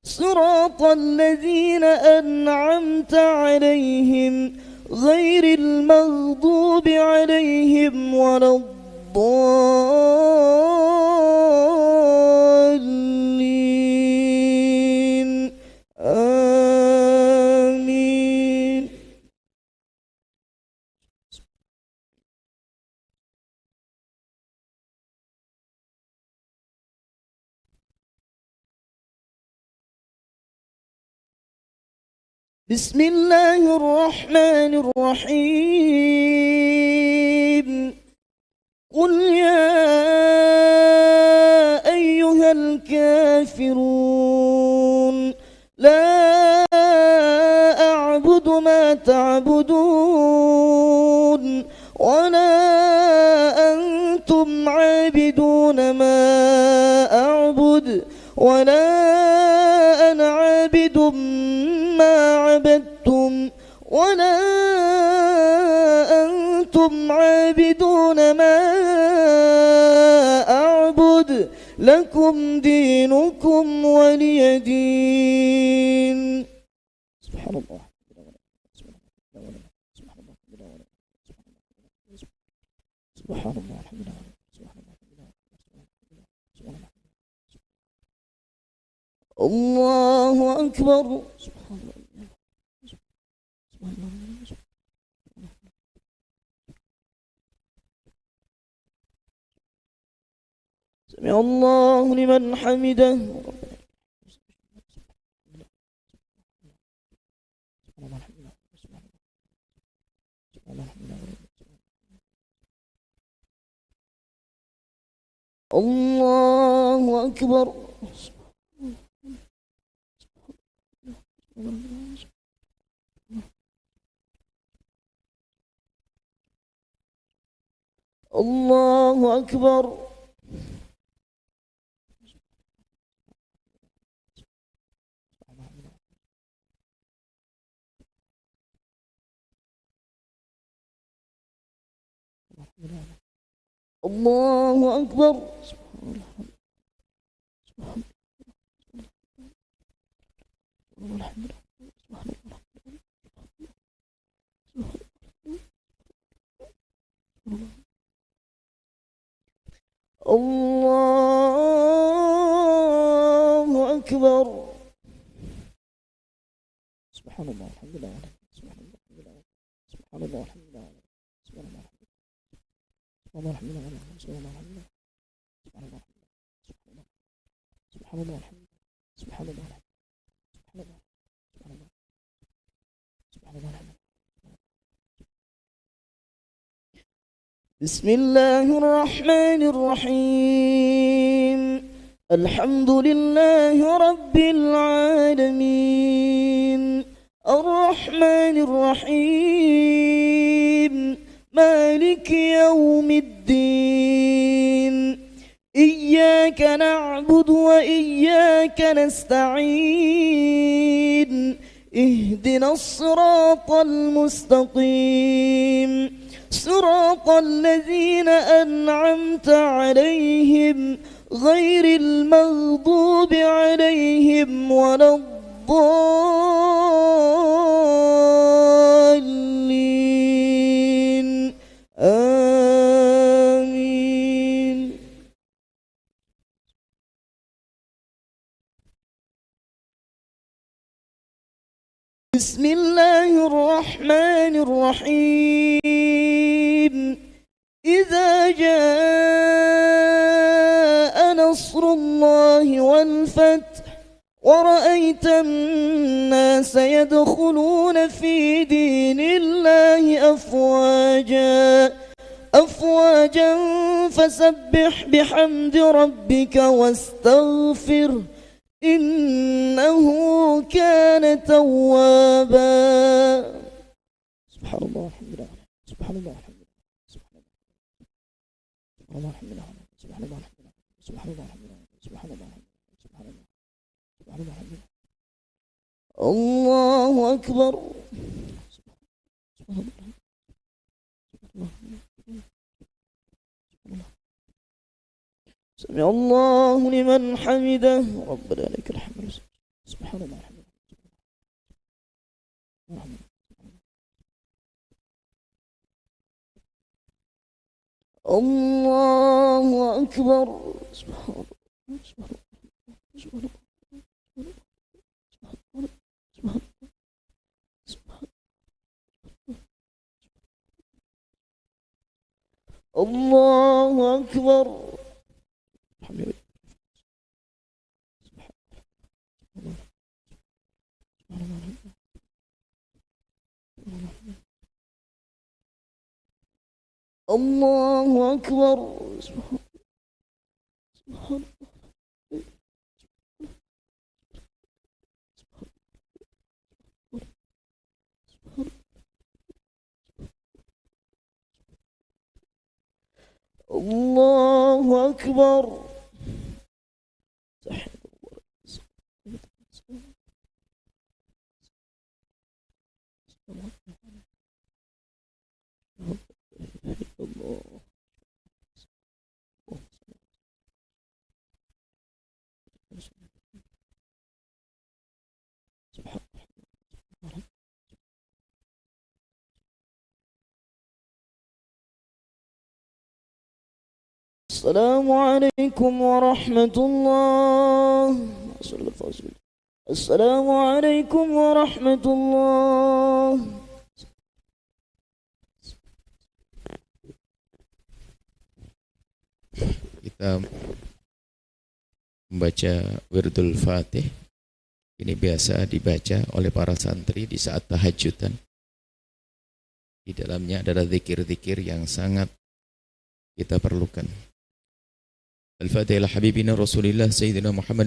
صراط الذين أنعمت عليهم غير المغضوب عليهم ولا الضالين آمين. بسم الله الرحمن الرحيم قل يا أيها الكافرون لا أعبد ما تعبدون ولا أنتم عابدون ما أعبد ولا أنا عابد ما عبدتم ولا أنتم عابدون ما أعبد لكم دينكم ولي دين. سبحان الله. سبحان الله. الله أكبر. سبحان الله. سمع الله لمن حمده. الله أكبر. الله أكبر. الله أكبر. الله أكبر. سبحان الله الحمد لله سبحان الله الحمد لله سبحان الله الحمد لله سبحان الله الحمد لله سبحان الله الحمد لله سبحان الله الحمد لله سبحان الله سبحان الله سبحان الله. بسم الله الرحمن الرحيم الحمد لله رب العالمين الرحمن الرحيم مالك يوم الدين إياك نعبد وإياك نستعين اهدنا الصراط المستقيم صراط الذين أنعمت عليهم غير المغضوب عليهم ولا الضالين آمين. بسم الله الرحمن الرحيم إذا جاء نصر الله والفتح ورأيت الناس يدخلون في دين الله أفواجا فسبح بحمد ربك واستغفره إنه كان توابا. سبحان الله الحمد لله، سبحان الله الحمد لله، سبحان الله الحمد لله، سبحان الله الحمد لله، سبحان الله الحمد لله، سبحان الله الحمد لله، سبحان الله، سبحان الله الحمد لله. الله أكبر. سبحان الله. سمع الله لمن حمده ربنا لك الحمد. سبحان الله الحمد لله. الله أكبر. سبحان الله. سبحان الله. سبحان الله. سبحان الله. سبحان الله. الله أكبر. الحمد لله. سبحان الله. سبحان الله. الله أكبر. سبحان الله. الله أكبر. السلام عليكم ورحمة الله. السلام عليكم ورحمة الله. Kita membaca Wirdul Fatih. Ini biasa dibaca oleh para santri di saat tahajudan. Di dalamnya adalah zikir-zikir yang sangat kita perlukan. Al-Fatihah ila habibina Rasulillah Sayyidina Muhammad